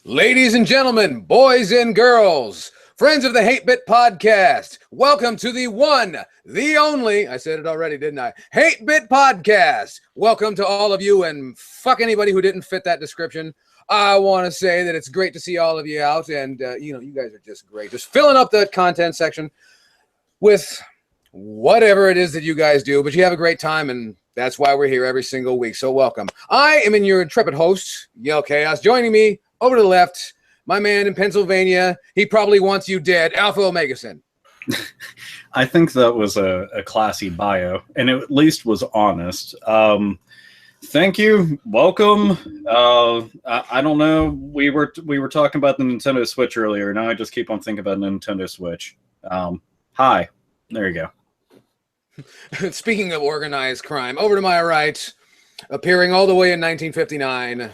Ladies and gentlemen, boys and girls, friends of the Hate Bit Podcast, welcome to the one, the only, I said it already, didn't I? Hate Bit Podcast. Welcome to all of you and fuck anybody who didn't fit that description. I want to say that it's great to see all of you out, and you guys are just great. Just filling up the content section with whatever it is that you guys do, but you have a great time, and that's why we're here every single week. So welcome. I am your intrepid host, Yell Chaos. Joining me over to the left, my man in Pennsylvania. He probably wants you dead, Alpha Omegason. I think that was a classy bio, and it at least was honest. Thank you. Welcome. I don't know. We were talking about the Nintendo Switch earlier. Now I just keep on thinking about Nintendo Switch. Hi. There you go. Speaking of organized crime, over to my right, appearing all the way in 1959,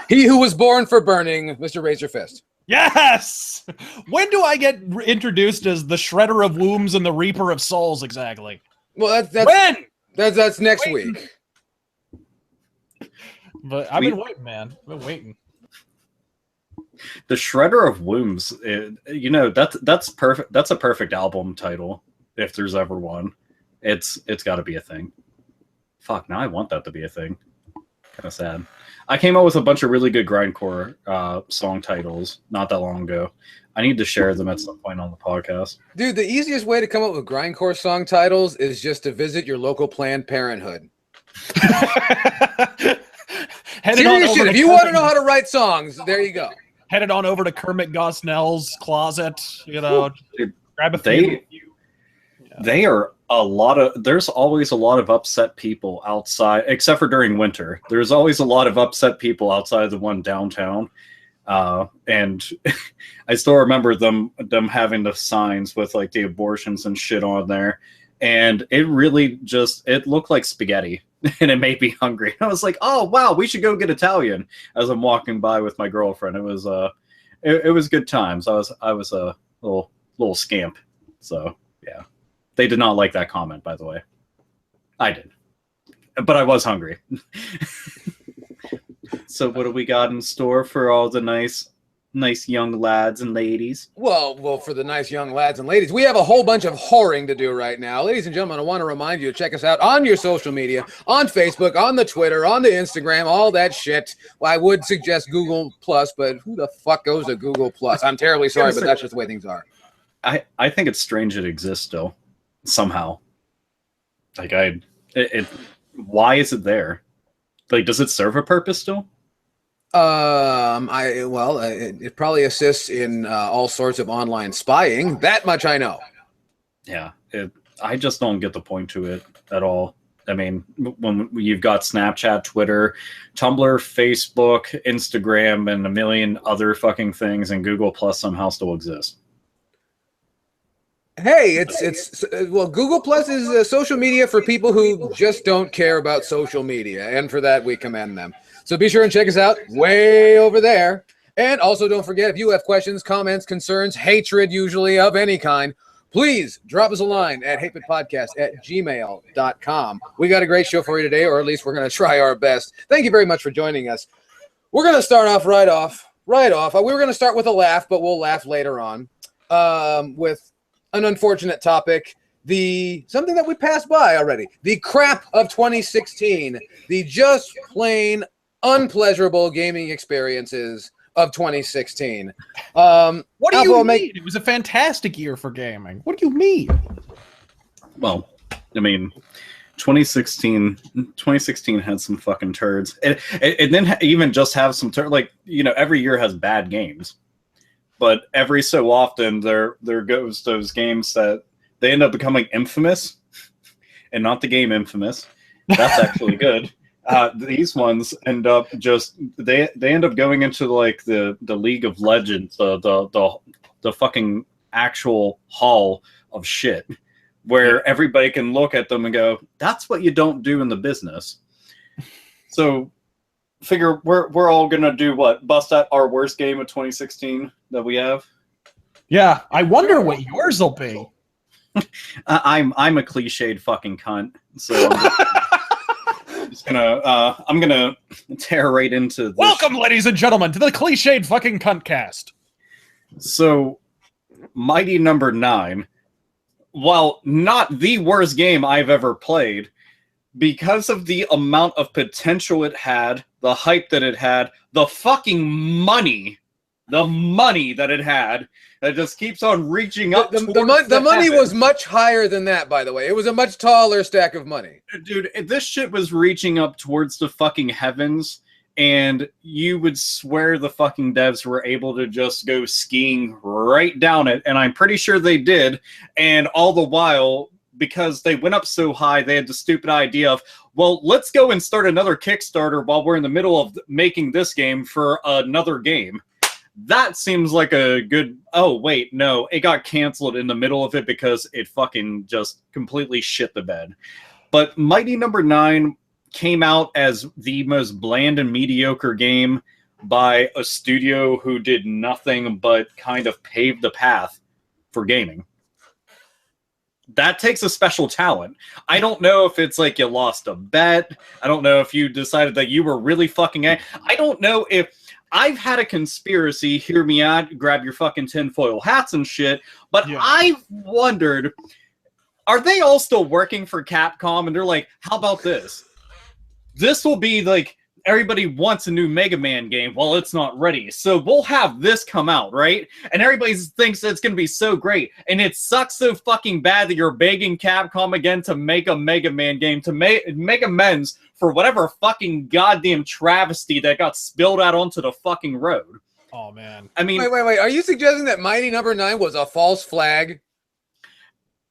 he who was born for burning, Mr. Razor Fist. Yes! When do I get introduced as the Shredder of Wombs and the Reaper of Souls, exactly? Well, that's when? That's next week. But I've been waiting, man. I've been waiting. The Shredder of Wombs, that's perfect. That's a perfect album title, if there's ever one. It's got to be a thing. Fuck, now I want that to be a thing. Kind of sad. I came up with a bunch of really good grindcore song titles not that long ago. I need to share them at some point on the podcast. Dude, the easiest way to come up with grindcore song titles is just to visit your local Planned Parenthood. Serious shit. If you want to know how to write songs, there you go. Headed on over to Kermit Gosnell's closet, Dude, grab a few. They are there's always a lot of upset people outside, except for during winter. There's always a lot of upset people outside the one downtown. And I still remember them having the signs with like the abortions and shit on there. And it really it looked like spaghetti and it made me hungry. I was like, oh wow, we should go get Italian as I'm walking by with my girlfriend. It was it was good times. I was a little scamp. So yeah. They did not like that comment, by the way. I did. But I was hungry. So what do we got in store for all the nice young lads and ladies? Well, for the nice young lads and ladies, we have a whole bunch of whoring to do right now. Ladies and gentlemen, I want to remind you to check us out on your social media, on Facebook, on the Twitter, on the Instagram, all that shit. Well, I would suggest Google Plus, but who the fuck goes to Google Plus? I'm terribly sorry, but that's just the way things are. I think it's strange it exists still. Somehow, like why is it there? Like, does it serve a purpose still? It probably assists in all sorts of online spying. That much I know. Yeah, I just don't get the point to it at all. I mean, when you've got Snapchat, Twitter, Tumblr, Facebook, Instagram, and a million other fucking things, and Google Plus somehow still exists. Hey, Google Plus is social media for people who just don't care about social media, and for that we commend them. So be sure and check us out way over there. And also don't forget, if you have questions, comments, concerns, hatred usually of any kind, please drop us a line at hatebitpodcast@gmail.com. We got a great show for you today, or at least we're going to try our best. Thank you very much for joining us. We're going to start off right off. We were going to start with a laugh, but we'll laugh later on with an unfortunate topic, something that we passed by already, the crap of 2016, the just plain unpleasurable gaming experiences of 2016. What do you mean? It was a fantastic year for gaming. What do you mean? Well, I mean, 2016 had some fucking turds. And then even just have some like, every year has bad games. But every so often, there goes those games that they end up becoming infamous, and not the game Infamous. That's actually good. These ones end up they end up going into like the League of Legends, the fucking actual hall of shit, where everybody can look at them and go, "That's what you don't do in the business." So. Figure we're all gonna do what? Bust out our worst game of 2016 that we have. Yeah, I wonder what yours will be. I'm a cliched fucking cunt. So I'm gonna tear right into this. Welcome, ladies and gentlemen, to the cliched fucking cunt cast. So, Mighty Number 9, while not the worst game I've ever played, because of the amount of potential it had, the hype that it had, the fucking money that it had, that just keeps on reaching up. The money was much higher than that, by the way. It was a much taller stack of money. Dude, this shit was reaching up towards the fucking heavens, and you would swear the fucking devs were able to just go skiing right down it, and I'm pretty sure they did, and all the while, because they went up so high, they had the stupid idea of, well, let's go and start another Kickstarter while we're in the middle of making this game for another game. That seems like a good... Oh, wait, no. It got canceled in the middle of it because it fucking just completely shit the bed. But Mighty Number 9 came out as the most bland and mediocre game by a studio who did nothing but kind of pave the path for gaming. That takes a special talent. I don't know if it's like you lost a bet. I don't know if you decided that you were really fucking... I don't know if... I've had a conspiracy, hear me out, grab your fucking tinfoil hats and shit, but yeah. I've wondered, are they all still working for Capcom? And they're like, how about this? This will be like, everybody wants a new Mega Man game. Well, it's not ready. So we'll have this come out, right? And everybody thinks that it's going to be so great. And it sucks so fucking bad that you're begging Capcom again to make a Mega Man game, to make amends for whatever fucking goddamn travesty that got spilled out onto the fucking road. Oh, man. I mean... Wait. Are you suggesting that Mighty Number 9 was a false flag?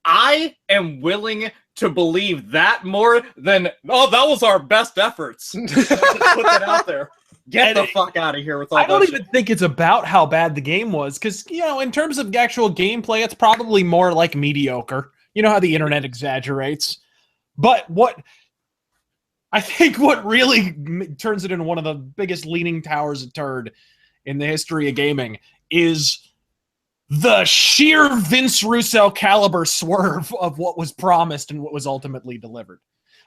I am willing to believe that more than, oh, that was our best efforts. Just put that out there. Get the fuck out of here with all that. I don't even think it's about how bad the game was, because, you know, in terms of actual gameplay, it's probably more like mediocre. You know how the internet exaggerates. But I think what really turns it into one of the biggest leaning towers of turd in the history of gaming is the sheer Vince Russo caliber swerve of what was promised and what was ultimately delivered.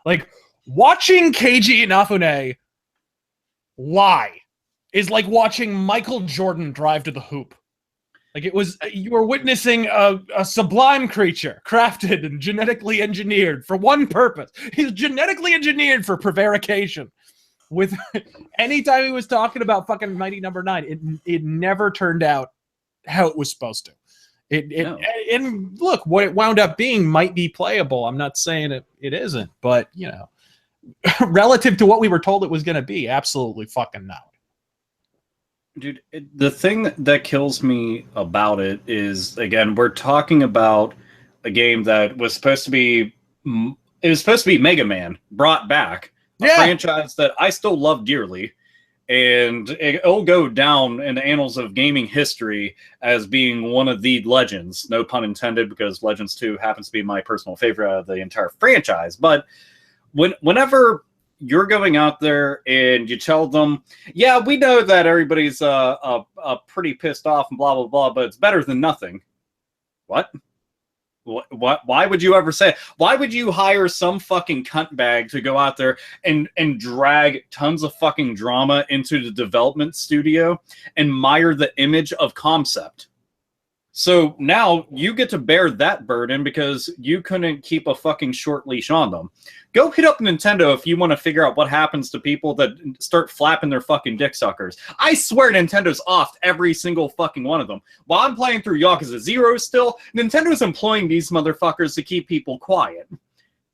Like, watching Keiji Inafune lie is like watching Michael Jordan drive to the hoop. Like, it was, you were witnessing a sublime creature crafted and genetically engineered for one purpose. He's genetically engineered for prevarication. With anytime he was talking about fucking Mighty Number 9, it never turned out how it was supposed to. No. And look, what it wound up being might be playable. I'm not saying it isn't, but, you know, relative to what we were told it was going to be, absolutely fucking not. Dude, the thing that kills me about it is, again, we're talking about a game that was supposed to be, it was supposed to be Mega Man brought back, a franchise that I still love dearly, and it'll go down in the annals of gaming history as being one of the legends, no pun intended, because Legends 2 happens to be my personal favorite of the entire franchise. But whenever you're going out there and you tell them, yeah, we know that everybody's pretty pissed off and blah, blah, blah, but it's better than nothing. What? Why would you ever say it? Why would you hire some fucking cunt bag to go out there and drag tons of fucking drama into the development studio and mire the image of concept? So now you get to bear that burden because you couldn't keep a fucking short leash on them. Go hit up Nintendo if you want to figure out what happens to people that start flapping their fucking dick suckers. I swear Nintendo's off every single fucking one of them. While I'm playing through Yakuza 0 still, Nintendo's employing these motherfuckers to keep people quiet.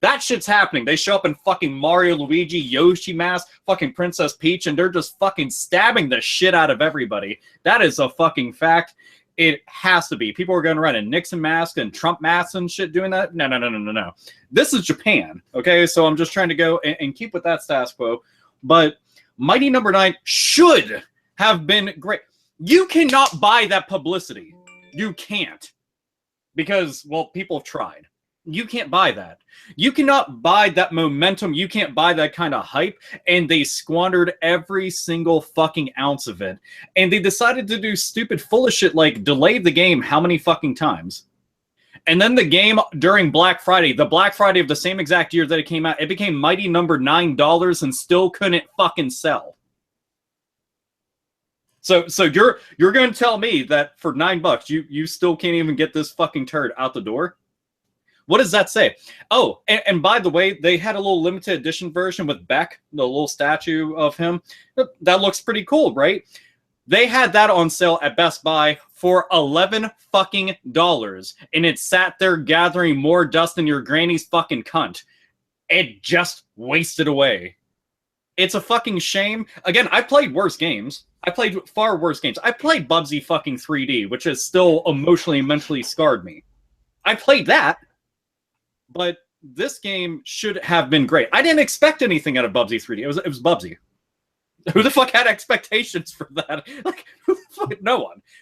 That shit's happening. They show up in fucking Mario, Luigi, Yoshi mask, fucking Princess Peach, and they're just fucking stabbing the shit out of everybody. That is a fucking fact. It has to be. People are going around in Nixon masks and Trump masks and shit doing that. No. This is Japan, okay? So I'm just trying to go and keep with that status quo. But Mighty Number 9 should have been great. You cannot buy that publicity. You can't. Because, well, people have tried. You can't buy that. You cannot buy that momentum. You can't buy that kind of hype. And they squandered every single fucking ounce of it. And they decided to do stupid, foolish shit like delay the game how many fucking times? And then the game during Black Friday, the Black Friday of the same exact year that it came out, it became mighty number $9 and still couldn't fucking sell. So you're going to tell me that for $9 you still can't even get this fucking turd out the door? What does that say? Oh, and by the way, they had a little limited edition version with Beck, the little statue of him. That looks pretty cool, right? They had that on sale at Best Buy for $11 fucking dollars, and it sat there gathering more dust than your granny's fucking cunt. It just wasted away. It's a fucking shame. Again, I played worse games. I played far worse games. I played Bubsy fucking 3D, which has still emotionally and mentally scarred me. I played that. But this game should have been great. I didn't expect anything out of Bubsy 3D. It was Bubsy. Who the fuck had expectations for that? Like, who the fuck? No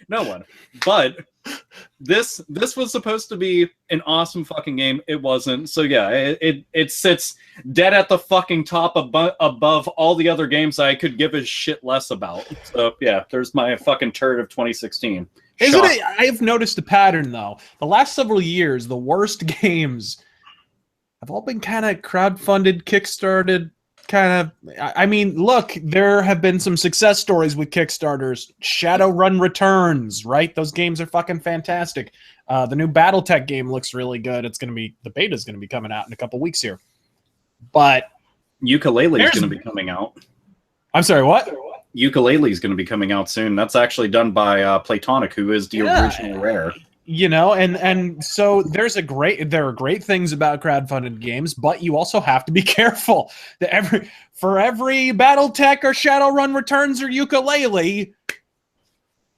one. But this was supposed to be an awesome fucking game. It wasn't. So yeah, it sits dead at the fucking top above all the other games I could give a shit less about. So yeah, there's my fucking turd of 2016. Isn't it? I've noticed a pattern though. The last several years, the worst games have all been kind of crowdfunded, kickstarted, kind of. I mean, look, there have been some success stories with Kickstarters. Shadowrun Returns, right? Those games are fucking fantastic. The new BattleTech game looks really good. The beta's going to be coming out in a couple weeks here. But Yooka-Laylee is going to be coming out. I'm sorry, what? Yooka-Laylee is going to be coming out soon. That's actually done by Platonic, who is the original Rare. You know, and so there are great things about crowdfunded games, but you also have to be careful that for every BattleTech or Shadowrun Returns or Yooka-Laylee,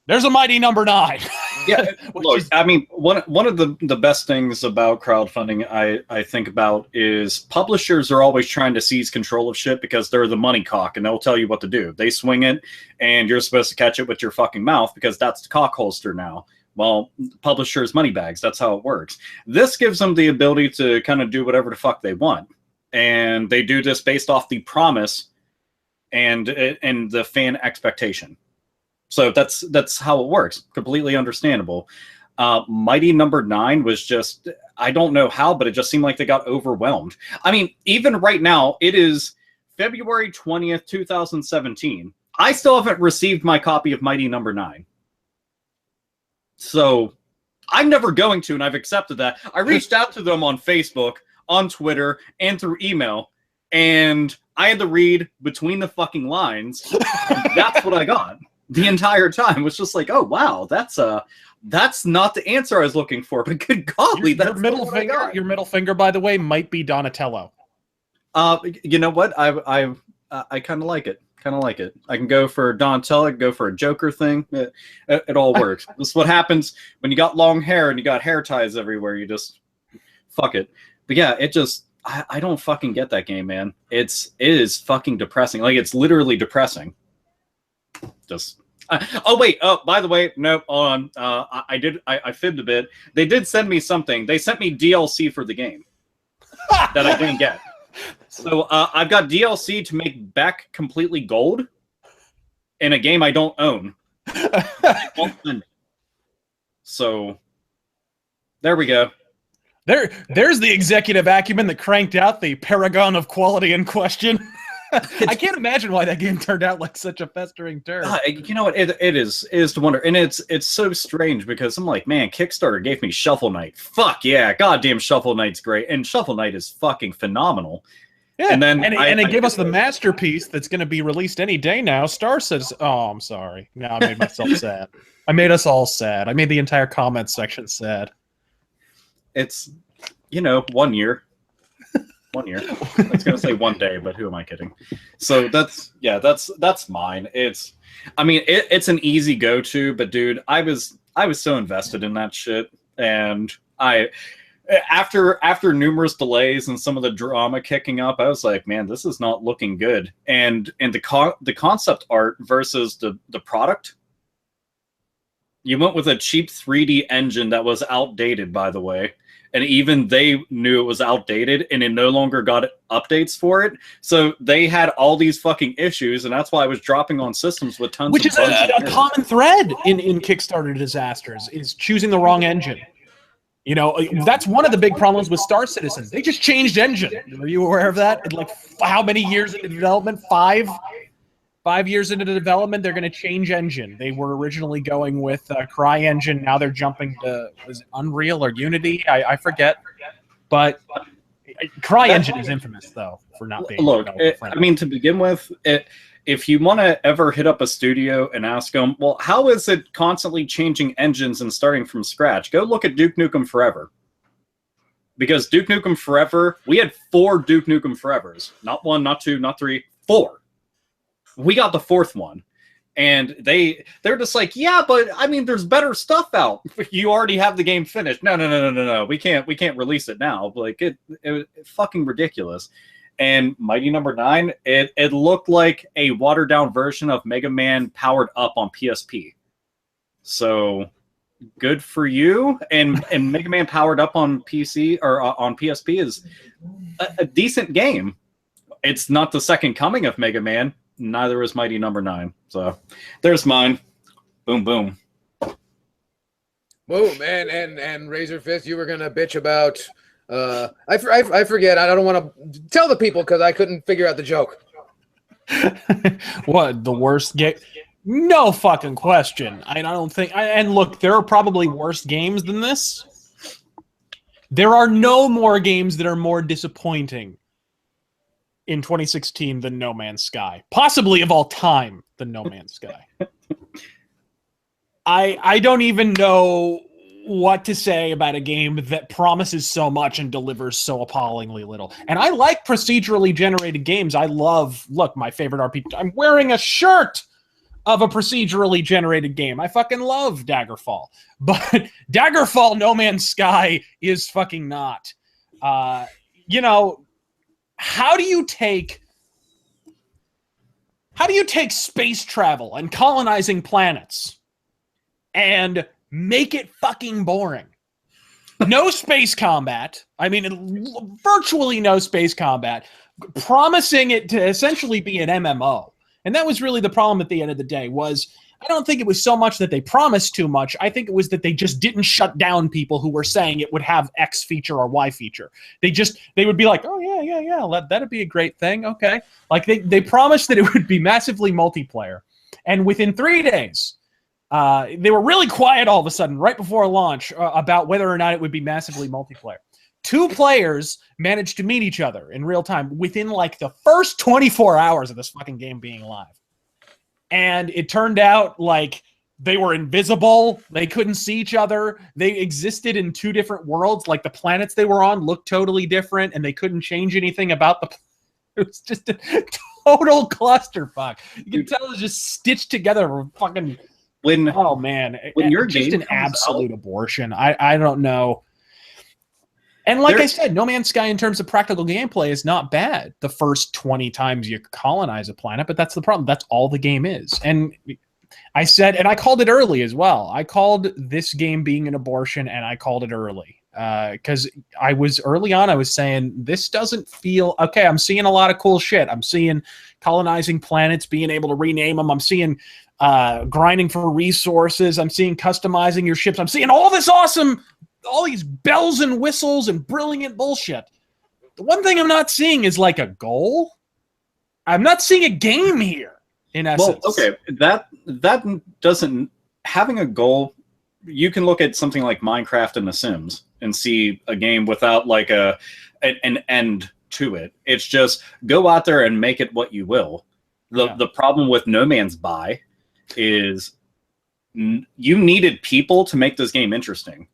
there's a mighty number 9. Yeah, look, I mean, one of the best things about crowdfunding I think about is publishers are always trying to seize control of shit because they're the money cock and they'll tell you what to do. They swing it and you're supposed to catch it with your fucking mouth because that's the cock holster now. Well, publishers' money bags, that's how it works. This gives them the ability to kind of do whatever the fuck they want. And they do this based off the promise and the fan expectation. So that's how it works. Completely understandable. Mighty number 9 was just, I don't know how, but it just seemed like they got overwhelmed. I mean, even right now, it is February 20th, 2017. I still haven't received my copy of Mighty number 9. So I'm never going to, and I've accepted that. I reached out to them on Facebook, on Twitter, and through email, and I had to read between the fucking lines. That's what I got the entire time. It was just like, oh wow, that's not the answer I was looking for. But good golly, your middle finger, by the way, might be Donatello. You know what? I kind of like it. I can go for Donatello, I can go for a Joker thing. It all works. This is what happens when you got long hair and you got hair ties everywhere. You just fuck it. But yeah, it just I don't fucking get that game, man. It is fucking depressing. Like, it's literally depressing. Just oh wait, oh by the way, no, hold on. I fibbed a bit. They did send me something. They sent me DLC for the game that I didn't get. So I've got DLC to make Beck completely gold in a game I don't own. So there we go. There's the executive acumen that cranked out the paragon of quality in question. I can't imagine why that game turned out like such a festering turd. You know what? It is to wonder, and it's so strange because I'm like, man, Kickstarter gave me Shovel Knight. Fuck yeah, goddamn, Shovel Knight's great, and Shovel Knight is fucking phenomenal. Yeah, and then it gave us the masterpiece that's going to be released any day now. Star says, "Oh, I'm sorry. Now I made myself sad. I made us all sad. I made the entire comment section sad." It's 1 year. 1 year. I was gonna say 1 day, but who am I kidding? So that's mine. It's an easy go-to, but dude, I was so invested in that shit, and after numerous delays and some of the drama kicking up, I was like, man, this is not looking good. And the concept art versus the product, you went with a cheap 3D engine that was outdated, by the way. And even they knew it was outdated, and it no longer got updates for it. So they had all these fucking issues, and that's why I was dropping on systems with tons of bugs. Which is a common thread in Kickstarter disasters, is choosing the wrong engine. You know, that's one of the big problems with Star Citizen. They just changed engine. Are you aware of that? And like, how many years into development? 5 years into the development, they're going to change engine. They were originally going with CryEngine. Now they're jumping to, was it Unreal or Unity? I forget. But CryEngine is infamous, though, for not being. Look, I mean, to begin with, if you want to ever hit up a studio and ask them, well, how is it constantly changing engines and starting from scratch? Go look at Duke Nukem Forever. Because Duke Nukem Forever, we had 4 Duke Nukem Forevers. Not 1, not 2, not 3, 4. We got the 4th one, and they're just like, yeah, but I mean, there's better stuff out. You already have the game finished. No. We can't release it now. Like it fucking ridiculous. And Mighty Number 9, it looked like a watered down version of Mega Man powered up on PSP. So good for you. And Mega Man powered up on PC or on PSP is a decent game. It's not the second coming of Mega Man. Neither is Mighty Number 9. So there's mine. Boom, boom. Boom. And Razor Fist, you were gonna bitch about I forget. I don't want to tell the people because I couldn't figure out the joke. What, the worst game? No fucking question. I don't think. And look, there are probably worse games than this. There are no more games that are more disappointing in 2016 than No Man's Sky. Possibly of all time than No Man's Sky. I don't even know what to say about a game that promises so much and delivers so appallingly little. And I like procedurally generated games. I love, look, my favorite RPG. I'm wearing a shirt of a procedurally generated game. I fucking love Daggerfall. But Daggerfall, No Man's Sky is fucking not. You know, how do you take space travel and colonizing planets and make it fucking boring? No space combat. I mean, virtually no space combat, promising it to essentially be an MMO. And that was really the problem at the end of the day. Was I don't think it was so much that they promised too much. I think it was that they just didn't shut down people who were saying it would have X feature or Y feature. They would be like, oh yeah, that'd be a great thing. Okay. Like they promised that it would be massively multiplayer. And within 3 days, they were really quiet all of a sudden right before launch about whether or not it would be massively multiplayer. 2 players managed to meet each other in real time within like the first 24 hours of this fucking game being live. And it turned out like they were invisible. They couldn't see each other. They existed in 2 different worlds. Like the planets they were on looked totally different and they couldn't change anything about the. It was just a total clusterfuck. You can tell it was just stitched together fucking. Oh man. When your just game an absolute abortion. I don't know. And like I said, No Man's Sky in terms of practical gameplay is not bad the first 20 times you colonize a planet, but that's the problem. That's all the game is. And I said, and I called it early as well. I called this game being an abortion, and I called it early. Because I was early on, I was saying, this doesn't feel... Okay, I'm seeing a lot of cool shit. I'm seeing colonizing planets, being able to rename them. I'm seeing grinding for resources. I'm seeing customizing your ships. I'm seeing all this awesome... all these bells and whistles and brilliant bullshit. The one thing I'm not seeing is like a goal. I'm not seeing a game here, in essence. Well, okay, that doesn't... Having a goal, you can look at something like Minecraft and The Sims and see a game without like an end to it. It's just go out there and make it what you will. The problem with No Man's Sky is you needed people to make this game interesting.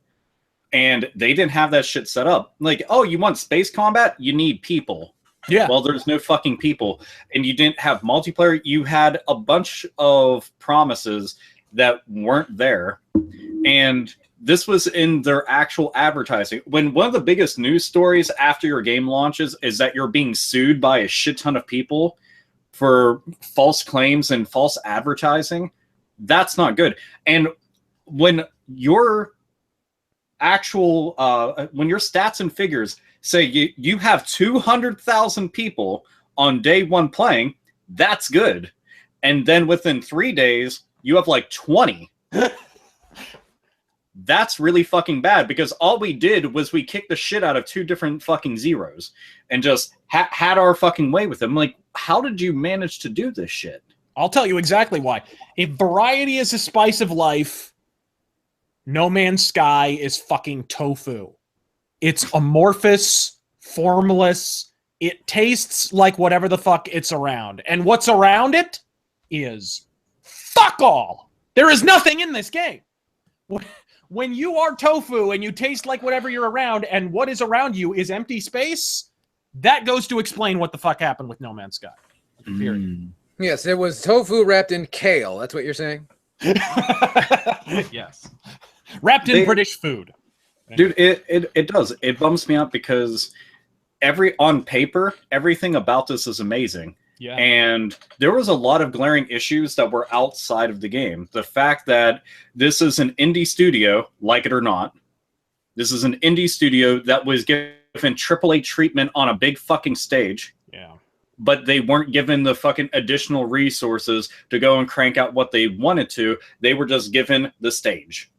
And they didn't have that shit set up. Like, oh, you want space combat? You need people. Yeah. Well, there's no fucking people. And you didn't have multiplayer. You had a bunch of promises that weren't there. And this was in their actual advertising. When one of the biggest news stories after your game launches is that you're being sued by a shit ton of people for false claims and false advertising, that's not good. And when your when your stats and figures say you have 200,000 people on day 1 playing, that's good. And then within 3 days, you have like 20. That's really fucking bad, because all we did was we kicked the shit out of 2 different fucking zeros and just had our fucking way with them. Like, how did you manage to do this shit? I'll tell you exactly why. If variety is a spice of life, No Man's Sky is fucking tofu. It's amorphous, formless. It tastes like whatever the fuck it's around. And what's around it is fuck all. There is nothing in this game. When you are tofu and you taste like whatever you're around, and what is around you is empty space, that goes to explain what the fuck happened with No Man's Sky. Period. Yes, it was tofu wrapped in kale. That's what you're saying? Yes. Wrapped in British food. Dude, it does. It bums me out because on paper, everything about this is amazing. Yeah. And there was a lot of glaring issues that were outside of the game. The fact that this is an indie studio, like it or not, this is an indie studio that was given AAA treatment on a big fucking stage. Yeah. But they weren't given the fucking additional resources to go and crank out what they wanted to. They were just given the stage.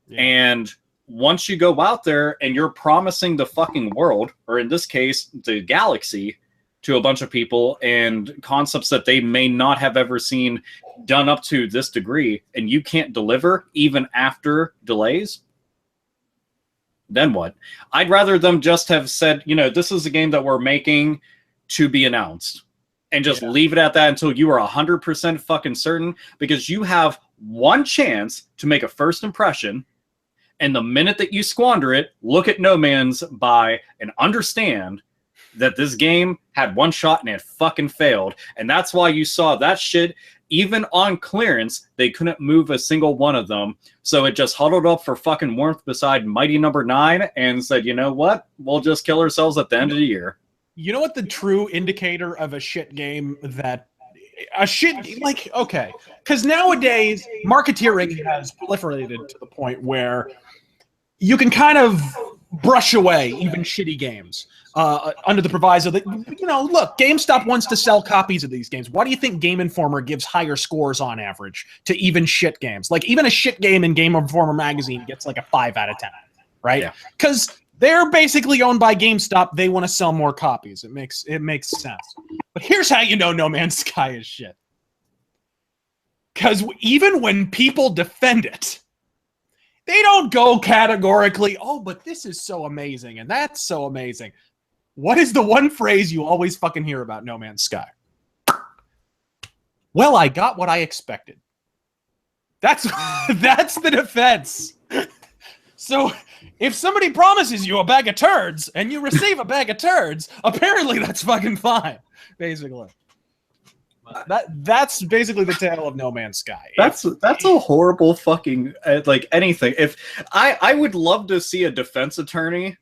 Yeah. And once you go out there and you're promising the fucking world, or in this case, the galaxy, to a bunch of people and concepts that they may not have ever seen done up to this degree, and you can't deliver even after delays, then what? I'd rather them just have said, this is a game that we're making to be announced, and just leave it at that until you are 100% fucking certain, because you have one chance to make a first impression. And the minute that you squander it, look at No Man's by and understand that this game had one shot and it fucking failed. And that's why you saw that shit. Even on clearance, they couldn't move a single one of them. So it just huddled up for fucking warmth beside Mighty Number 9 and said, you know what? We'll just kill ourselves at the end of the year. You know what the true indicator of a shit game okay. Because nowadays, marketeering has proliferated to the point where you can kind of brush away even shitty games under the proviso that, look, GameStop wants to sell copies of these games. Why do you think Game Informer gives higher scores on average to even shit games? Like, even a shit game in Game Informer magazine gets like a 5 out of 10, right? Because they're basically owned by GameStop. They want to sell more copies. It makes sense. But here's how you know No Man's Sky is shit. Because even when people defend it, they don't go categorically, oh, but this is so amazing and that's so amazing. What is the one phrase you always fucking hear about No Man's Sky? Well, I got what I expected. That's the defense. So if somebody promises you a bag of turds and you receive a bag of turds, apparently that's fucking fine, basically. That's basically the tale of No Man's Sky. That's a horrible fucking anything. If I would love to see a defense attorney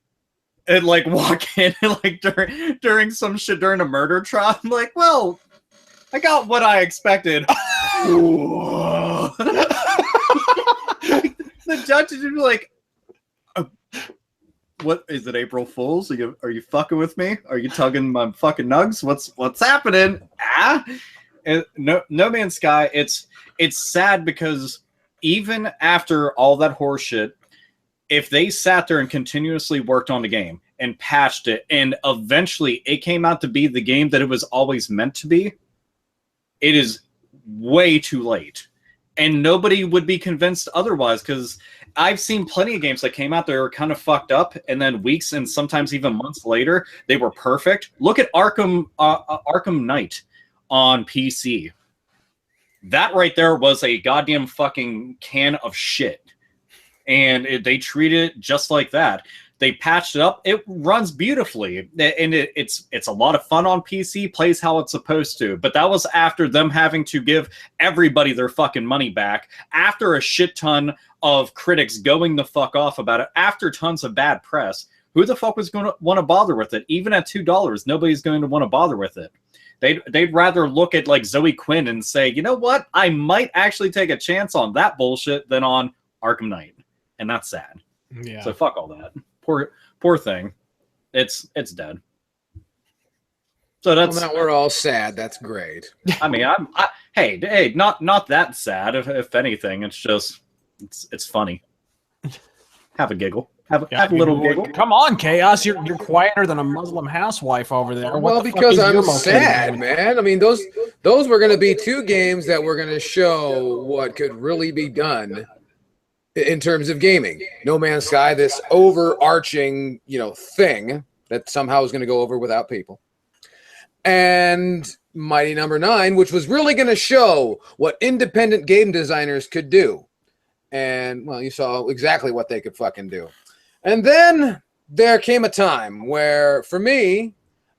and walk in and during some shit during a murder trial. I'm like, well, I got what I expected. The judge is like, what is it, April Fools? Are you fucking with me? Are you tugging my fucking nugs? What's happening? And No Man's Sky, it's sad because even after all that horse shit, if they sat there and continuously worked on the game and patched it, and eventually it came out to be the game that it was always meant to be, it is way too late. And nobody would be convinced otherwise, because I've seen plenty of games that came out that were kind of fucked up, and then weeks and sometimes even months later, they were perfect. Look at Arkham Knight on PC. That right there was a goddamn fucking can of shit. And they treat it just like that. They patched it up. It runs beautifully. And it's a lot of fun on PC, plays how it's supposed to. But that was after them having to give everybody their fucking money back, after a shit ton of critics going the fuck off about it, after tons of bad press. Who the fuck was going to want to bother with it? Even at $2, nobody's going to want to bother with it. They'd rather look at Zoe Quinn and say, you know what? I might actually take a chance on that bullshit than on Arkham Knight. And that's sad. Yeah. So fuck all that. Poor thing. It's dead. So that's. Well, now we're all sad. That's great. I mean, hey, not that sad. If anything, it's just it's funny. Have a giggle. Have a little giggle. Come on, Chaos. You're quieter than a Muslim housewife over there. Well, because I'm sad, man. I mean, those were going to be two games that were going to show what could really be done in terms of gaming. No Man's Sky, this overarching, thing that somehow is going to go over without people. And Mighty Number 9, which was really going to show what independent game designers could do. And, well, you saw exactly what they could fucking do. And then there came a time where, for me,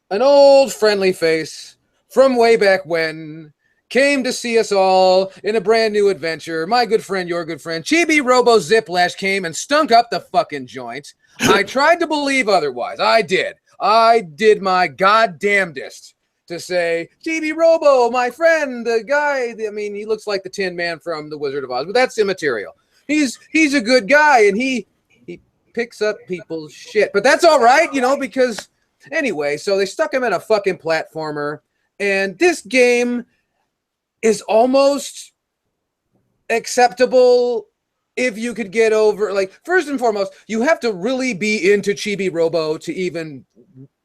an old friendly face from way back when came to see us all in a brand new adventure. My good friend, your good friend, Chibi Robo Ziplash came and stunk up the fucking joint. I tried to believe otherwise. I did. I did my goddamnedest to say, Chibi Robo, my friend, the guy, I mean, he looks like the Tin Man from The Wizard of Oz, but that's immaterial. He's a good guy, and he picks up people's shit. But that's all right, because anyway, so they stuck him in a fucking platformer, and this game is almost acceptable if you could get over, like, first and foremost, you have to really be into Chibi Robo to even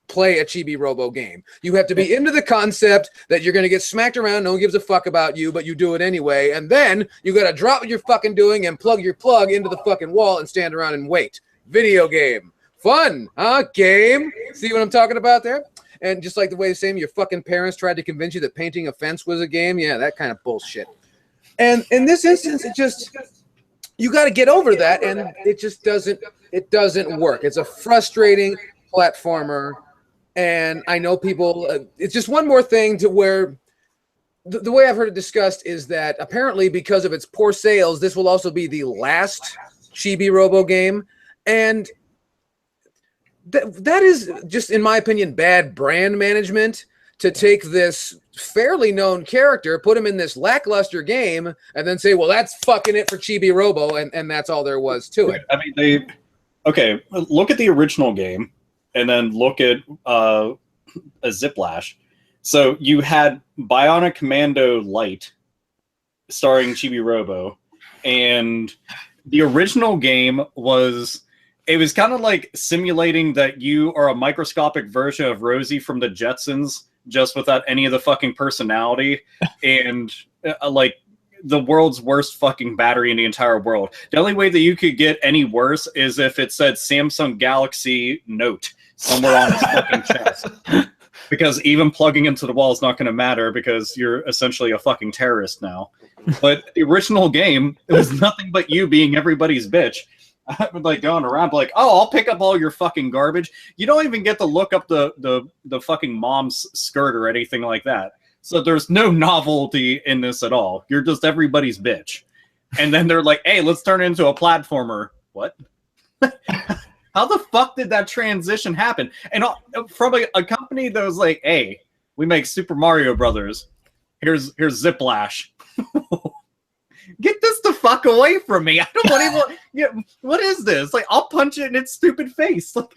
play a Chibi Robo game. You have to be into the concept that you're going to get smacked around, no one gives a fuck about you, but you do it anyway, and then you got to drop what you're fucking doing and plug your plug into the fucking wall and stand around and wait. Video game. Fun, huh? Game. See what I'm talking about there? And just like the way the same, your fucking parents tried to convince you that painting a fence was a game. Yeah, that kind of bullshit. And in this instance, it just, you got to get over that, and it just doesn't work. It's a frustrating platformer, and I know people, it's just one more thing to where the way I've heard it discussed is that apparently because of its poor sales, this will also be the last Chibi Robo game. And that is just, in my opinion, bad brand management to take this fairly known character, put him in this lackluster game, and then say, well, that's fucking it for Chibi Robo, and that's all there was to it. I mean, look at the original game, and then look at a Ziplash. So you had Bionic Commando Light starring Chibi Robo, and the original game was kind of like simulating that you are a microscopic version of Rosie from the Jetsons, just without any of the fucking personality, and like the world's worst fucking battery in the entire world. The only way that you could get any worse is if it said Samsung Galaxy Note somewhere on its fucking chest. Because even plugging into the wall is not going to matter because you're essentially a fucking terrorist now. But the original game, it was nothing but you being everybody's bitch. I would like going around like, oh, I'll pick up all your fucking garbage. You don't even get to look up the fucking mom's skirt or anything like that. So there's no novelty in this at all. You're just everybody's bitch. And then they're like, hey, let's turn it into a platformer. What? How the fuck did that transition happen? And from a company that was like, hey, we make Super Mario Brothers. Here's Ziplash. Get this the fuck away from me. I don't want to even, what is this? Like, I'll punch it in its stupid face. Like,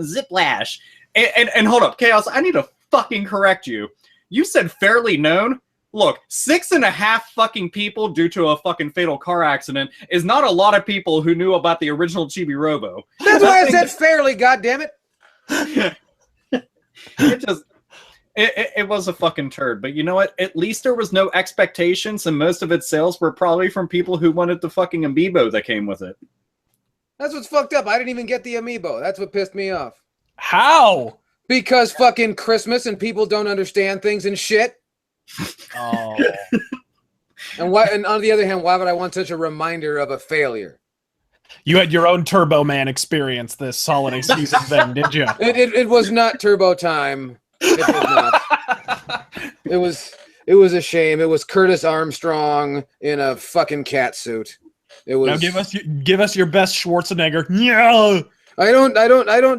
Ziplash. And hold up, Chaos, I need to fucking correct you. You said fairly known. Look, 6.5 fucking people due to a fucking fatal car accident is not a lot of people who knew about the original Chibi Robo. That's why I said fairly, goddammit. It was a fucking turd, but you know what? At least there was no expectations, and most of its sales were probably from people who wanted the fucking amiibo that came with it. That's what's fucked up. I didn't even get the amiibo. That's what pissed me off. How? Because fucking Christmas and people don't understand things and shit. Oh. And on the other hand, why would I want such a reminder of a failure? You had your own Turbo Man experience this holiday season then, did you? It was not Turbo time. It was not. It was a shame. It was Curtis Armstrong in a fucking cat suit. It was. Now give us your best Schwarzenegger. Yeah. I don't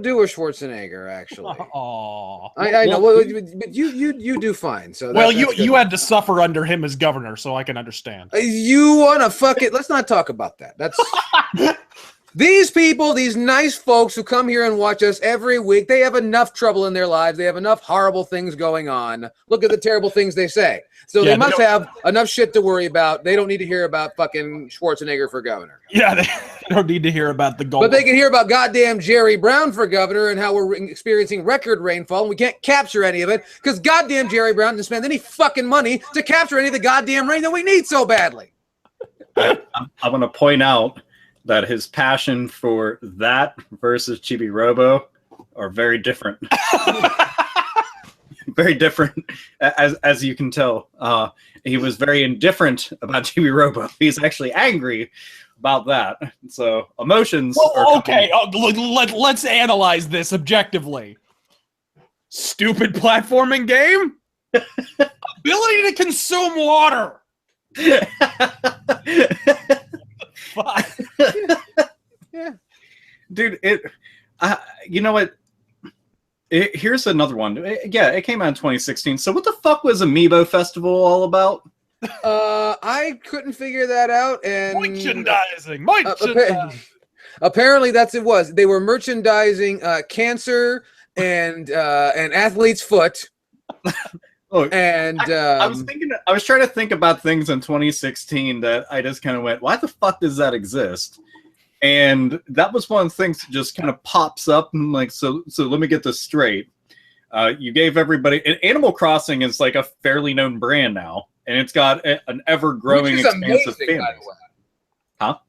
do a Schwarzenegger actually. Oh. I know. Well, but you do fine. So you had to suffer under him as governor, so I can understand. You want to fuck it? Let's not talk about that. That's These people, these nice folks who come here and watch us every week, they have enough trouble in their lives. They have enough horrible things going on. Look at the terrible things they say. So they must have enough shit to worry about. They don't need to hear about fucking Schwarzenegger for governor. Yeah, they don't need to hear about the gold. But they can hear about goddamn Jerry Brown for governor and how we're experiencing record rainfall and we can't capture any of it because goddamn Jerry Brown didn't spend any fucking money to capture any of the goddamn rain that we need so badly. I want to point out that his passion for that versus Chibi Robo are very different. Very different, as you can tell. He was very indifferent about Chibi Robo. He's actually angry about that. So emotions. Well, okay, let's analyze this objectively. Stupid platforming game. Ability to consume water. Fuck. Yeah. Dude, you know what? Here's another one. It came out in 2016. So what the fuck was Amiibo Festival all about? I couldn't figure that out. And Merchandising. Apparently that's it was. They were merchandising cancer and athlete's foot. Look, and I was trying to think about things in 2016 that I just kind of went, why the fuck does that exist? And that was one of the things that just kind of pops up and like, so let me get this straight. You gave everybody, and Animal Crossing is like a fairly known brand now, and it's got an ever-growing expansive fan base. Huh?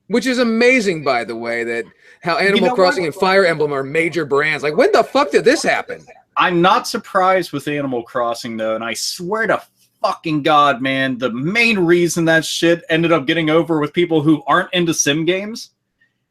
Which is amazing, by the way, that how Animal Crossing and Fire Emblem are major brands. Like, when the fuck did this happen? I'm not surprised with Animal Crossing, though, and I swear to fucking God, man, the main reason that shit ended up getting over with people who aren't into sim games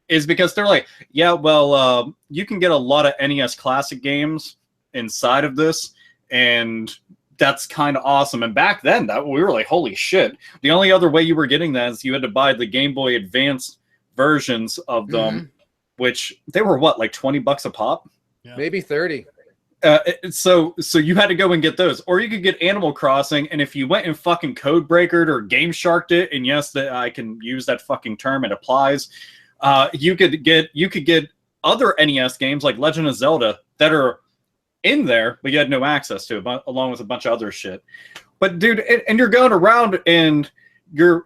is because they're like, yeah, well, you can get a lot of NES Classic games inside of this, and that's kind of awesome. And back then, we were like, holy shit. The only other way you were getting that is you had to buy the Game Boy Advance versions of them, which they were, what, like $20 a pop? Yeah. Maybe 30. So you had to go and get those, or you could get Animal Crossing, and if you went and fucking code breakered or Game Sharked it, and yes, that I can use that fucking term, it applies. You could get other NES games like Legend of Zelda that are in there, but you had no access to it, along with a bunch of other shit. But dude, and you're going around and you're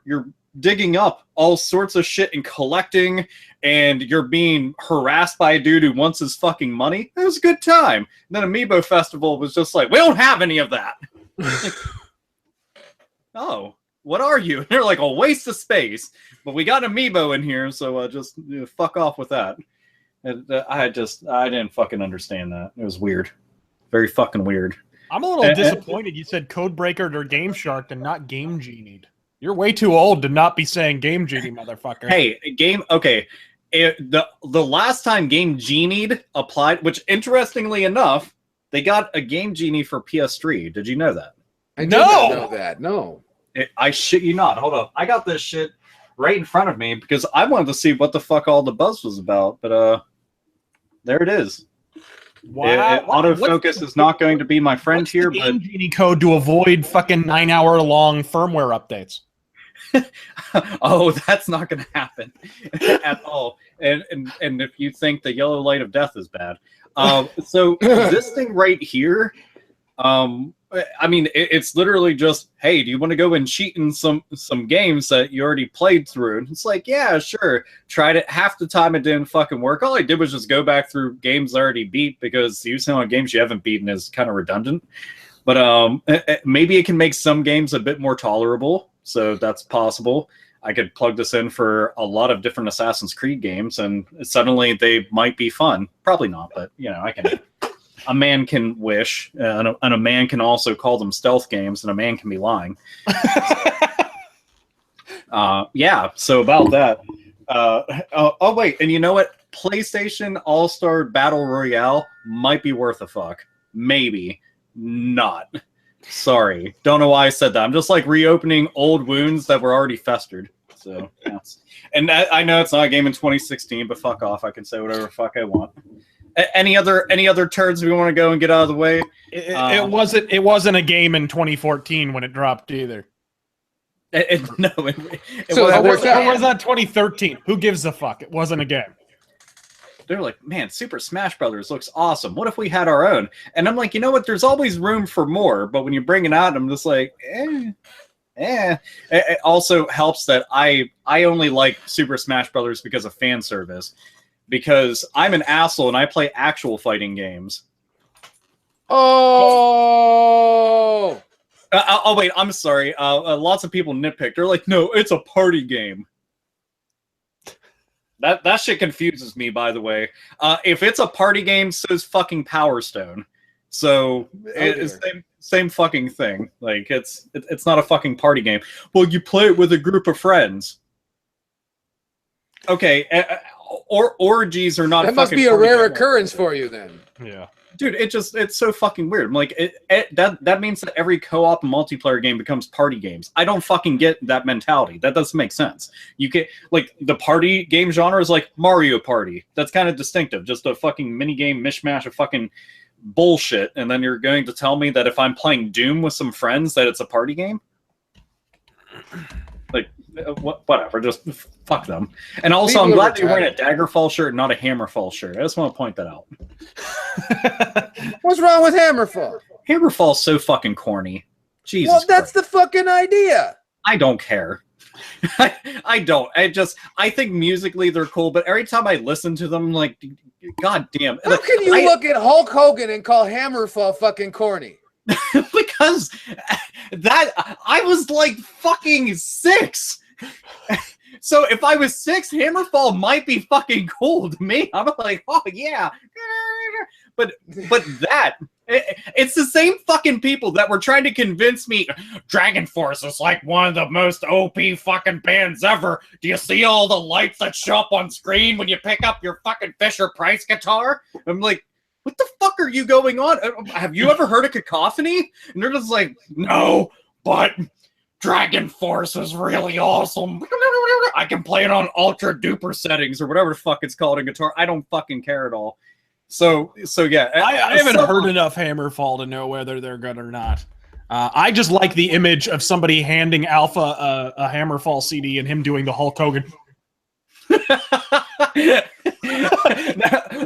digging up all sorts of shit and collecting, and you're being harassed by a dude who wants his fucking money. It was a good time. And then Amiibo Festival was just like, we don't have any of that. Like, oh, what are you? And they're like, a waste of space. But we got Amiibo in here, so just fuck off with that. And, I didn't fucking understand that. It was weird. Very fucking weird. I'm a little disappointed you said Code Breaker or Game Shark and not Game Genie. You're way too old to not be saying Game Genie, motherfucker. Hey, okay. The last time Game Genie applied, which interestingly enough, they got a Game Genie for PS3. Did you know that? I did not know that. No. I shit you not. Hold up. I got this shit right in front of me because I wanted to see what the fuck all the buzz was about. But there it is. Wow. Autofocus is not going to be my friend here. But Game Genie code to avoid fucking 9-hour-long firmware updates. Oh, that's not going to happen at all. And if you think the yellow light of death is bad, so this thing right here, I mean, it's literally just, hey, do you want to go and cheat in some games that you already played through? And it's like, yeah, sure. Tried it. Half the time it didn't fucking work. All I did was just go back through games I already beat because using on games you haven't beaten is kind of redundant. But maybe it can make some games a bit more tolerable. So that's possible. I could plug this in for a lot of different Assassin's Creed games, and suddenly they might be fun. Probably not, but I can. A man can wish, and a man can also call them stealth games, and a man can be lying. Yeah. So about that. Oh wait, and you know what? PlayStation All-Star Battle Royale might be worth a fuck. Maybe not. Sorry, don't know why I said that. I'm just like reopening old wounds that were already festered. So, yes. And I know it's not a game in 2016, but fuck off. I can say whatever the fuck I want. Any other turds we want to go and get out of the way? It wasn't a game in 2014 when it dropped either. No, So that works out. Or was that 2013? Who gives a fuck? It wasn't a game. They're like, man, Super Smash Brothers looks awesome. What if we had our own? And I'm like, you know what? There's always room for more. But when you bring it out, I'm just like, It also helps that I only like Super Smash Brothers because of fan service. Because I'm an asshole and I play actual fighting games. Oh! Oh wait, I'm sorry. Lots of people nitpick. They're like, no, it's a party game. That shit confuses me, by the way. If it's a party game, so is fucking Power Stone. So it's same fucking thing. Like it's not a fucking party game. Well, you play it with a group of friends. Okay, or orgies are not. That must be a rare occurrence for you, then. Yeah. Dude, it's so fucking weird. I'm like, that means that every co-op multiplayer game becomes party games. I don't fucking get that mentality. That doesn't make sense. You get like the party game genre is like Mario Party. That's kind of distinctive. Just a fucking mini game mishmash of fucking bullshit. And then you're going to tell me that if I'm playing Doom with some friends that it's a party game? Like, whatever. Just fuck them. And also, I'm glad you're wearing a Daggerfall shirt, not a Hammerfall shirt. I just want to point that out. What's wrong with Hammerfall? Hammerfall's so fucking corny. Jesus. Well, that's Christ. the fucking idea. I don't care. I don't. I think musically they're cool, but every time I listen to them, like, god damn. How can you look at Hulk Hogan and call Hammerfall fucking corny? Because that I was like fucking 6. So if I was 6, Hammerfall might be fucking cool to me. I'm like, oh yeah. But that it's the same fucking people that were trying to convince me Dragon Force is like one of the most OP fucking bands ever. Do you see all the lights that show up on screen when you pick up your fucking Fisher Price guitar? I'm like, what the fuck are you going on? Have you ever heard of Cacophony? And they're just like, no, but Dragon Force is really awesome. I can play it on ultra duper settings or whatever the fuck it's called in guitar. I don't fucking care at all. So yeah. I haven't heard enough Hammerfall to know whether they're good or not. I just like the image of somebody handing Alpha a Hammerfall CD and him doing the Hulk Hogan.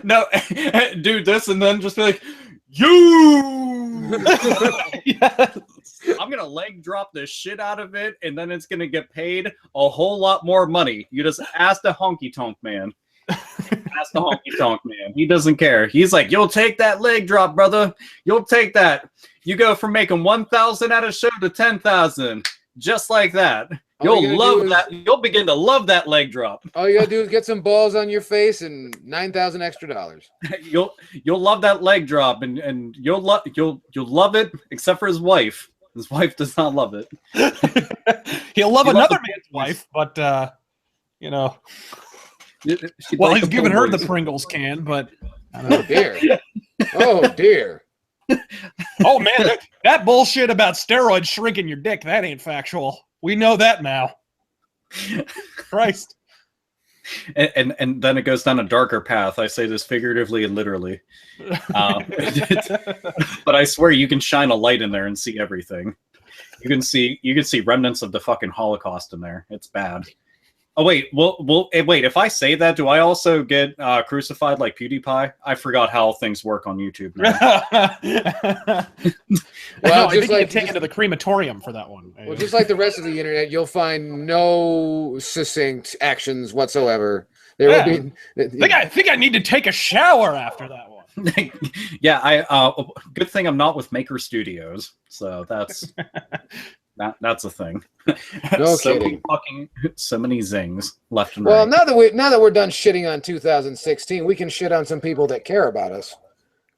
no, do this and then just be like, you. Yes. I'm gonna leg drop the shit out of it, and then it's gonna get paid a whole lot more money. You just ask the honky tonk man. Ask the honky tonk man. He doesn't care. He's like, you'll take that leg drop, brother. You'll take that. You go from making 1,000 at a show to 10,000, just like that. You'll love that. You'll begin to love that leg drop. All you gotta do is get some balls on your face and $9,000 extra. You'll love that leg drop, and you'll love it, except for his wife. His wife does not love it. He'll love another man's wife, but you know. Well, he's giving her the Pringles can, but oh dear, oh dear. Oh man, that bullshit about steroids shrinking your dick, that ain't factual. We know that now. Christ. And then it goes down a darker path. I say this figuratively and literally. But I swear you can shine a light in there and see everything. You can see remnants of the fucking Holocaust in there. It's bad. Oh wait, wait. If I say that, do I also get crucified like PewDiePie? I forgot how things work on YouTube now. Well, I think you get taken to the crematorium for that one. Well, just like the rest of the internet, you'll find no succinct actions whatsoever. There will be. I think I need to take a shower after that one. Yeah, good thing I'm not with Maker Studios, so that's. That's a thing. No kidding. So many zings left and right. Well, right. now that we're done shitting on 2016, we can shit on some people that care about us.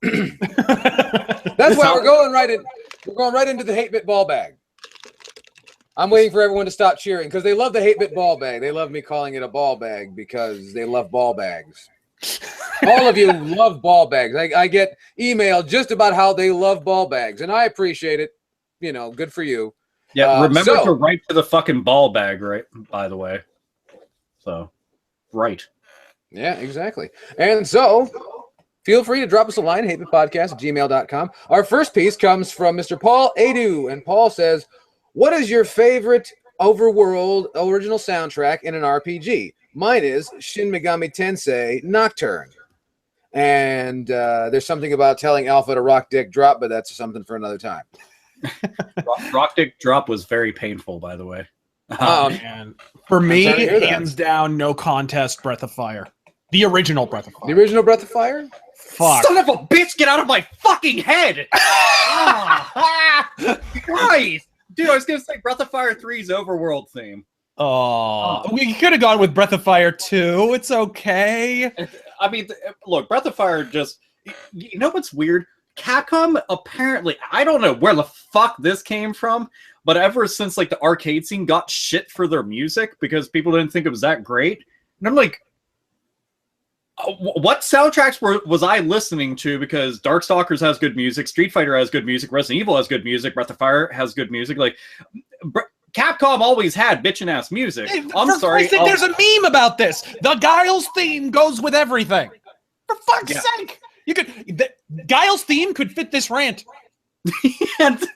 That's why we're going right into the 8-bit ball bag. I'm waiting for everyone to stop cheering because they love the 8-bit ball bag. They love me calling it a ball bag because they love ball bags. All of you love ball bags. I get email just about how they love ball bags, and I appreciate it. You know, good for you. Yeah, remember to write to the fucking ball bag, right? By the way. So, right. Yeah, exactly. And so, feel free to drop us a line, hatebitpodcast@gmail.com. Our first piece comes from Mr. Paul Adu, and Paul says, what is your favorite overworld original soundtrack in an RPG. Mine is Shin Megami Tensei Nocturne. And there's something about telling Alpha to rock dick drop, but that's something for another time. Rock Dick Drop was very painful, by the way. Man. For me, sorry to hear that. hands down, no contest, Breath of Fire. The original Breath of Fire. The original Breath of Fire? Fuck. Son of a bitch, get out of my fucking head! Christ! Dude, I was gonna say Breath of Fire 3's overworld theme. Oh, we could have gone with Breath of Fire 2. It's okay. I mean, look, Breath of Fire just... You know what's weird? Capcom, apparently, I don't know where the fuck this came from, but ever since, like, the arcade scene got shit for their music because people didn't think it was that great. And I'm like, what soundtracks was I listening to? Because Darkstalkers has good music, Street Fighter has good music, Resident Evil has good music, Breath of Fire has good music. Like, Capcom always had bitchin' ass music. Hey, I'm sorry. There's a meme about this. The Guile's theme goes with everything. For fuck's sake. Guile's theme could fit this rant. And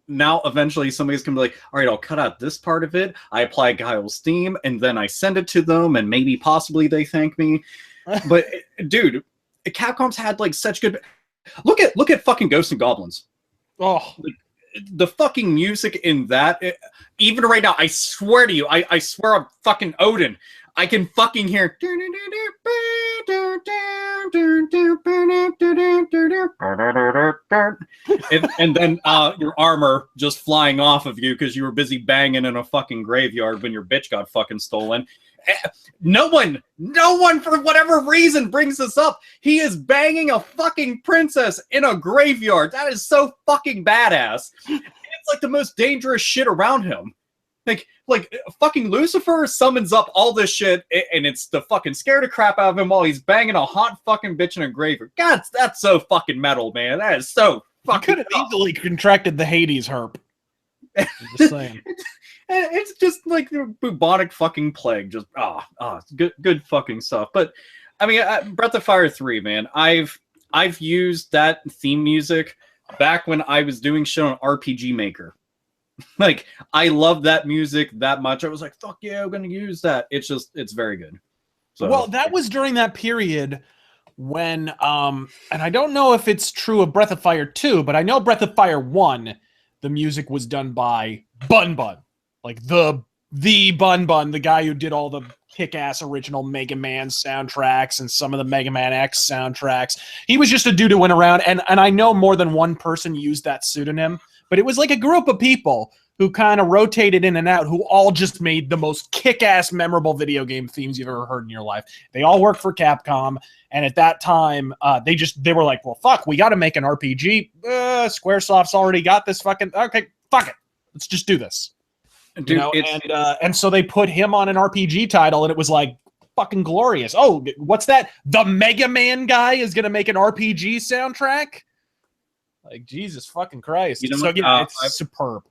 now eventually somebody's gonna be like, all right, I'll cut out this part of it, I apply Guile's theme, and then I send it to them, and maybe possibly they thank me. But dude, Capcom's had like such good... Look at fucking Ghosts and Goblins. Oh, The fucking music in that, even right now, I swear to you, I swear I'm fucking Odin, I can fucking hear... and then your armor just flying off of you because you were busy banging in a fucking graveyard when your bitch got fucking stolen. No one for whatever reason brings this up. He is banging a fucking princess in a graveyard. That is so fucking badass. It's like the most dangerous shit around him. Like fucking Lucifer summons up all this shit, and it's to fucking scare the crap out of him while he's banging a hot fucking bitch in a graveyard. God, that's so fucking metal, man. That is so fucking... could have easily contracted the Hades herp. I'm just saying. It's just like the bubonic fucking plague. Just good fucking stuff. But I mean, Breath of Fire 3, man. I've used that theme music back when I was doing shit on RPG Maker. Like, I love that music that much. I was like, fuck yeah, I'm gonna use that. It's very good. So, well, that was during that period when and I don't know if it's true of Breath of Fire 2, but I know Breath of Fire 1, the music was done by Bun Bun. Like the Bun Bun, the guy who did all the kick-ass original Mega Man soundtracks and some of the Mega Man X soundtracks. He was just a dude who went around, and I know more than one person used that pseudonym, but it was like a group of people who kind of rotated in and out, who all just made the most kick-ass memorable video game themes you've ever heard in your life. They all worked for Capcom, and at that time, they were like, well, fuck, we got to make an RPG. Squaresoft's already got this fucking... Okay, fuck it. Let's just do this. dude, You know, and so they put him on an RPG title, and it was like fucking glorious. Oh, what's that? The Mega Man guy is going to make an RPG soundtrack? Like, Jesus fucking Christ. You know So, what? yeah, it's superb.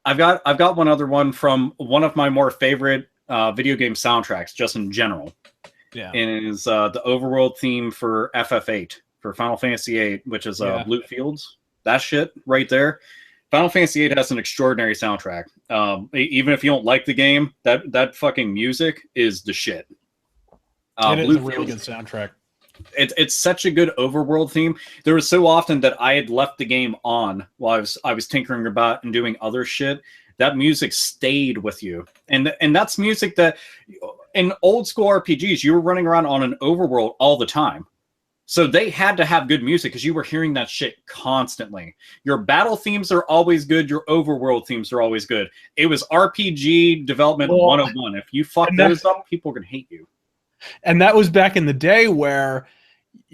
I've got one other one from one of my more favorite video game soundtracks, just in general. Yeah. And it is the overworld theme for FF8, for Final Fantasy VIII, which is Blue Fields. That shit right there. Final Fantasy VIII has an extraordinary soundtrack. Even if you don't like the game, that fucking music is the shit. It is Blue a really good Fields, soundtrack. it's such a good overworld theme. There was so often that I had left the game on while I was tinkering about and doing other shit. That music stayed with you, and that's music that in old school RPGs you were running around on an overworld all the time. So they had to have good music because you were hearing that shit constantly. Your battle themes are always good. Your overworld themes are always good. It was RPG development 101. If you fuck those up, people are going to hate you. And that was back in the day where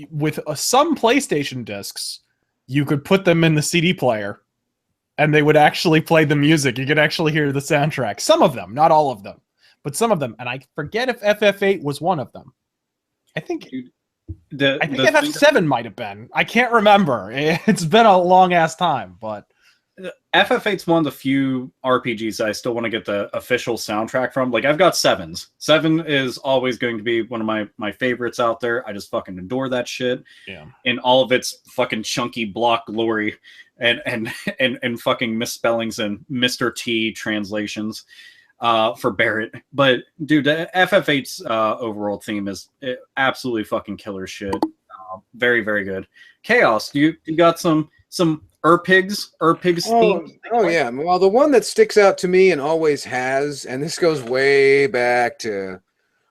with some PlayStation discs, you could put them in the CD player and they would actually play the music. You could actually hear the soundtrack. Some of them, not all of them, but some of them. And I forget if FF8 was one of them. I think FF7 might have been. I can't remember. It's been a long ass time, but FF8's one of the few RPGs that I still want to get the official soundtrack from. Like, I've got Sevens. Seven is always going to be one of my favorites out there. I just fucking adore that shit. Yeah. In all of its fucking chunky block glory and fucking misspellings and Mr. T translations for Barrett. But dude, the FF8's overall theme is absolutely fucking killer shit. Very, very good. Chaos, you got some Erpigs theme? Oh yeah. Well, the one that sticks out to me and always has, and this goes way back to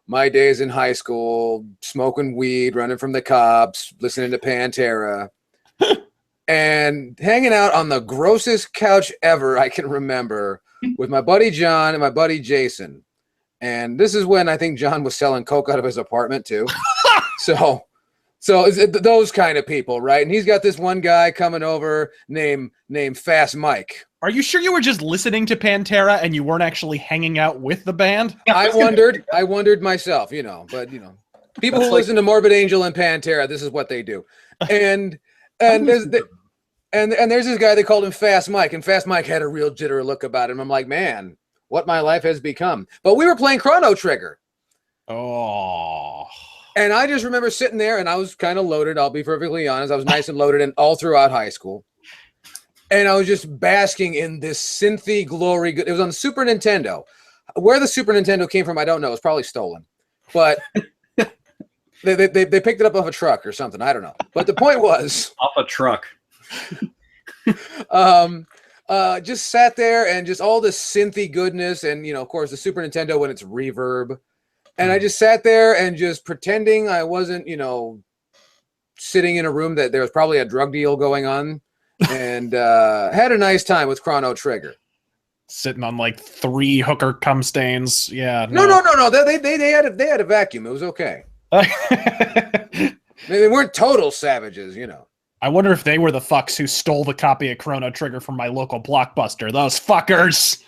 my days in high school, smoking weed, running from the cops, listening to Pantera, and hanging out on the grossest couch ever I can remember with my buddy John and my buddy Jason. And this is when I think John was selling coke out of his apartment too. So it's those kind of people, right? And he's got this one guy coming over named Fast Mike. Are you sure you were just listening to Pantera and you weren't actually hanging out with the band? I wondered myself, but people who listen to Morbid Angel and Pantera, this is what they do. And there's this guy, they called him Fast Mike, and Fast Mike had a real jitter look about him. I'm like, man, what my life has become. But we were playing Chrono Trigger. Oh. And I just remember sitting there, and I was kind of loaded. I'll be perfectly honest. I was nice and loaded, and all throughout high school. And I was just basking in this synthy glory. It was on the Super Nintendo. Where the Super Nintendo came from, I don't know. It was probably stolen. But they picked it up off a truck or something. I don't know. But the point was... Off a truck. Just sat there and just all this synthy goodness. And, of course, the Super Nintendo when it's reverb. And I just sat there and just pretending I wasn't, sitting in a room that there was probably a drug deal going on, and had a nice time with Chrono Trigger. Sitting on like 3 hooker cum stains. Yeah. No. They had a vacuum. It was okay. They weren't total savages, I wonder if they were the fucks who stole the copy of Chrono Trigger from my local Blockbuster. Those fuckers.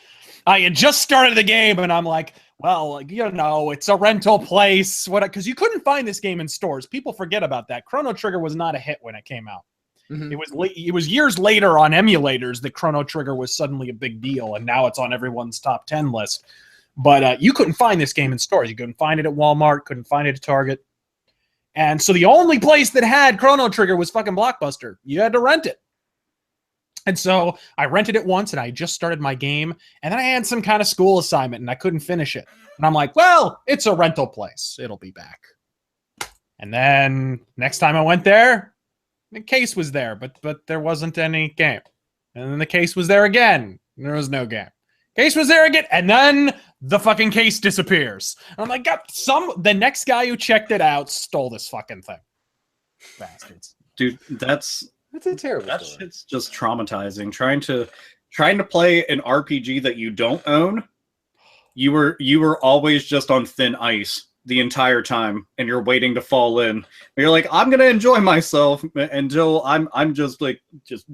I had just started the game and I'm like, well, it's a rental place. Because you couldn't find this game in stores. People forget about that. Chrono Trigger was not a hit when it came out. Mm-hmm. It was years later on emulators that Chrono Trigger was suddenly a big deal, and now it's on everyone's top 10 list. But you couldn't find this game in stores. You couldn't find it at Walmart, couldn't find it at Target. And so the only place that had Chrono Trigger was fucking Blockbuster. You had to rent it. And so I rented it once, and I just started my game, and then I had some kind of school assignment, and I couldn't finish it. And I'm like, well, it's a rental place. It'll be back. And then next time I went there, the case was there, but there wasn't any game. And then the case was there again, and there was no game. Case was there again, and then the fucking case disappears. And I'm like, God, the next guy who checked it out stole this fucking thing. Bastards. Dude, that's a terrible that story. Shit's just traumatizing. Trying to play an RPG that you don't own, you were always just on thin ice the entire time, and you're waiting to fall in. You're like, I'm gonna enjoy myself until I'm just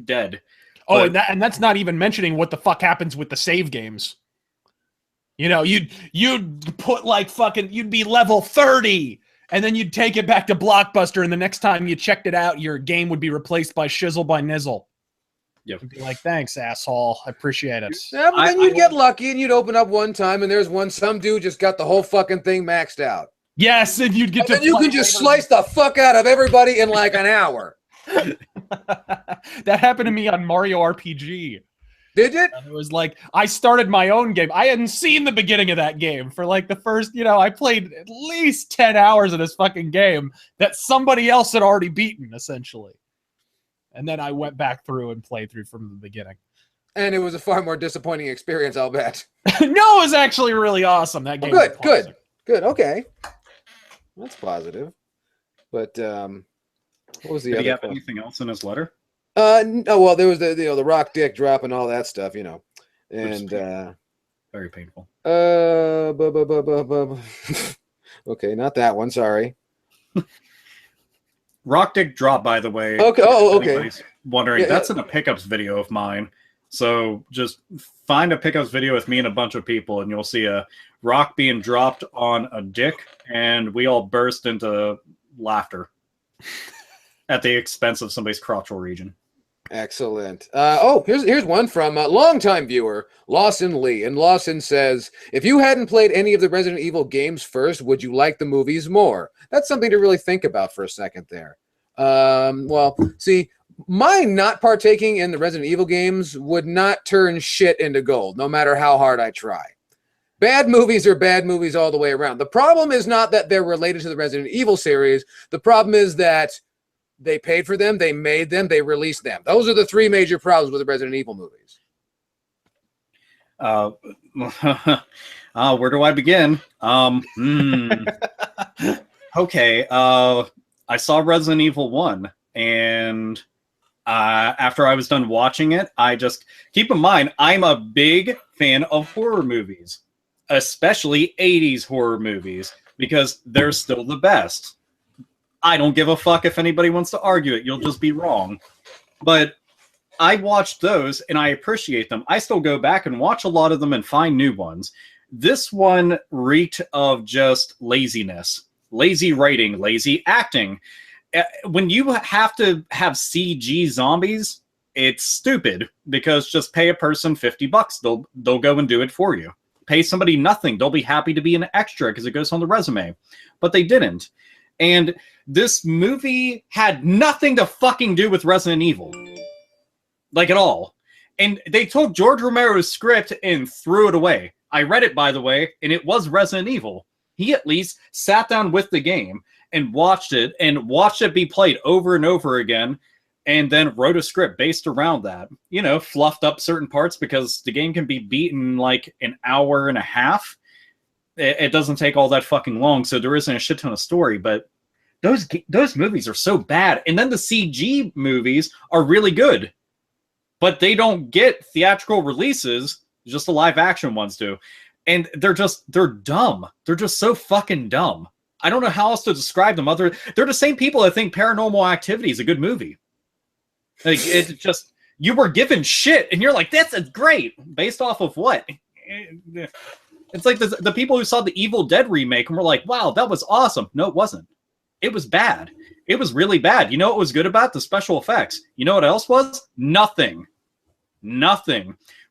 dead. Oh, and that's not even mentioning what the fuck happens with the save games. You'd put like fucking, you'd be level 30. And then you'd take it back to Blockbuster, and the next time you checked it out, your game would be replaced by Shizzle by Nizzle. Yep. You'd be like, thanks, asshole. I appreciate it. Yeah, but then you'd get lucky, and you'd open up one time, and there's some dude just got the whole fucking thing maxed out. Yes, and you'd get and then you can just slice the fuck out of everybody in like an hour. That happened to me on Mario RPG. Did it? And it was like, I started my own game. I hadn't seen the beginning of that game for like the first, I played at least 10 hours of this fucking game that somebody else had already beaten, essentially. And then I went back through and played through from the beginning. And it was a far more disappointing experience, I'll bet. No, it was actually really awesome. That game. Good. Okay. That's positive. But what was the Did other? he have anything else in his letter? No. Well, there was the rock dick drop and all that stuff, and very painful. Okay, not that one. Sorry. Rock dick drop, by the way. Okay. Oh, okay. Wondering, that's in a pickups video of mine. So just find a pickups video with me and a bunch of people, and you'll see a rock being dropped on a dick, and we all burst into laughter at the expense of somebody's crotchal region. Excellent. Here's one from a longtime viewer, Lawson Lee. And Lawson says, if you hadn't played any of the Resident Evil games first, would you like the movies more? That's something to really think about for a second there. Well, see, my not partaking in the Resident Evil games would not turn shit into gold, no matter how hard I try. Bad movies are bad movies all the way around. The problem is not that they're related to the Resident Evil series. The problem is that they paid for them, they made them, they released them. Those are the three major problems with the Resident Evil movies. Where do I begin? Okay, I saw Resident Evil 1, and after I was done watching it, I just... Keep in mind, I'm a big fan of horror movies, especially 80s horror movies, because they're still the best. I don't give a fuck if anybody wants to argue it. You'll just be wrong. But I watched those, and I appreciate them. I still go back and watch a lot of them and find new ones. This one reeked of just laziness. Lazy writing, lazy acting. When you have to have CG zombies, it's stupid, because just pay a person $50. They'll go and do it for you. Pay somebody nothing. They'll be happy to be an extra because it goes on the resume. But they didn't. And this movie had nothing to fucking do with Resident Evil. Like, at all. And they took George Romero's script and threw it away. I read it, by the way, and it was Resident Evil. He at least sat down with the game and watched it be played over and over again, and then wrote a script based around that. You know, fluffed up certain parts because the game can be beaten like an hour and a half. It doesn't take all that fucking long, so there isn't a shit ton of story, but those movies are so bad. And then the CG movies are really good, but they don't get theatrical releases, just the live action ones do. And they're dumb. They're just so fucking dumb. I don't know how else to describe them. They're the same people that think Paranormal Activity is a good movie. Like, it's just, you were given shit, and you're like, that's great. Based off of what? It's like the people who saw the Evil Dead remake and were like, wow, that was awesome. No, it wasn't. It was bad. It was really bad. You know what was good about? The special effects. You know what else was? Nothing.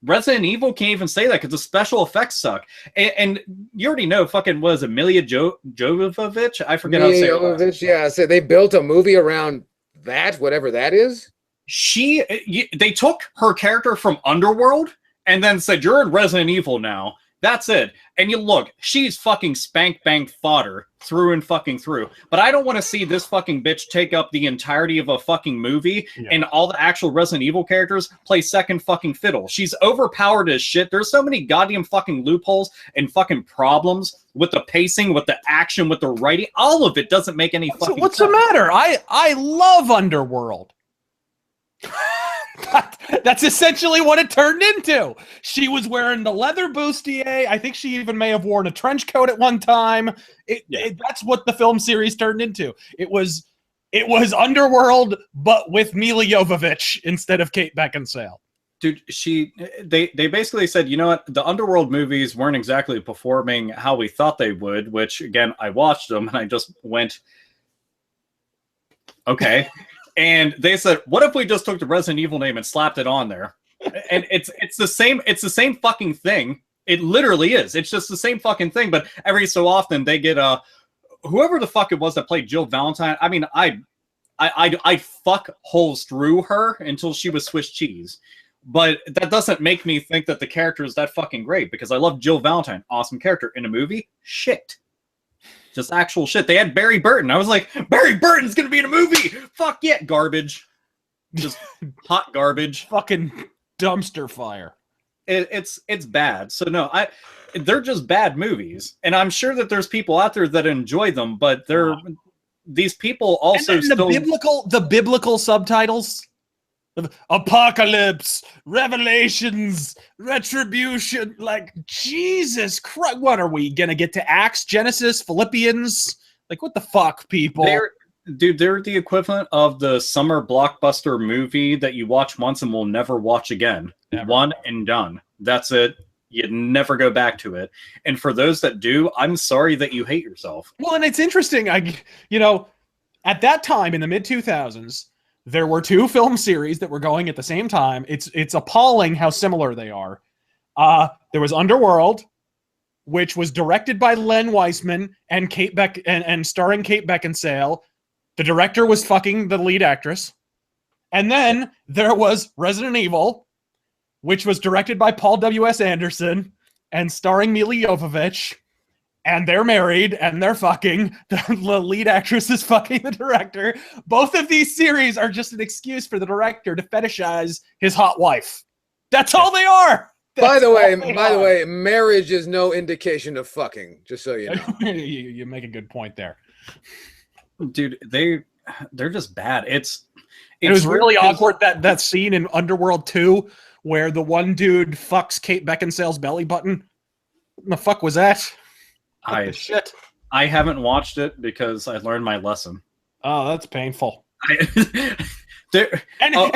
Resident Evil can't even say that because the special effects suck. And you already know, fucking, was Emilia Jovovich? I forget how to say it. Jovovich, yeah. So they built a movie around that, whatever that is. They took her character from Underworld and then said, you're in Resident Evil now. That's it. And you look, she's fucking spank bank fodder through and fucking through. But I don't want to see this fucking bitch take up the entirety of a fucking movie and all the actual Resident Evil characters play second fucking fiddle. She's overpowered as shit. There's so many goddamn fucking loopholes and fucking problems with the pacing, with the action, with the writing. All of it doesn't make any fucking What's sense. the matter? I love Underworld. That's essentially what it turned into. She was wearing the leather bustier. I think she even may have worn a trench coat at one time. That's what the film series turned into. It was Underworld, but with Mila Jovovich instead of Kate Beckinsale. Dude, they basically said, you know what, the Underworld movies weren't exactly performing how we thought they would, which, again, I watched them and I just went, okay. And they said, what if we just took the Resident Evil name and slapped it on there? And it's the same fucking thing. It literally is. It's just the same fucking thing, but every so often they get whoever the fuck it was that played Jill Valentine. I mean, I'd fuck holes through her until she was Swiss cheese. But that doesn't make me think that the character is that fucking great, because I love Jill Valentine. Awesome character. In a movie, shit. Just actual shit. They had Barry Burton. I was like, Barry Burton's gonna be in a movie! Fuck yeah! Garbage. Just hot garbage. Fucking dumpster fire. It's bad. So no, they're just bad movies. And I'm sure that there's people out there that enjoy them, but these people also and the biblical subtitles. Apocalypse, Revelations, Retribution, like, Jesus Christ, what are we gonna get to? Acts, Genesis, Philippians? Like, what the fuck, people? They're the equivalent of the summer blockbuster movie that you watch once and will never watch again. Never. One and done. That's it. You never go back to it. And for those that do, I'm sorry that you hate yourself. Well, and it's interesting, at that time in the mid-2000s, there were 2 film series that were going at the same time. It's appalling how similar they are. There was Underworld, which was directed by Len Weissman and Kate and starring Kate Beckinsale. The director was fucking the lead actress. And then there was Resident Evil, which was directed by Paul W.S. Anderson and starring Mila Jovovich. And they're married and they're fucking. The lead actress is fucking the director. Both of these series are just an excuse for the director to fetishize his hot wife. That's all they are. By the way, marriage is no indication of fucking, just so you know. You make a good point there. Dude, they're just bad. It was really awkward that scene in Underworld 2 where the one dude fucks Kate Beckinsale's belly button. What the fuck was that? Shit. I haven't watched it because I learned my lesson. Oh, that's painful. And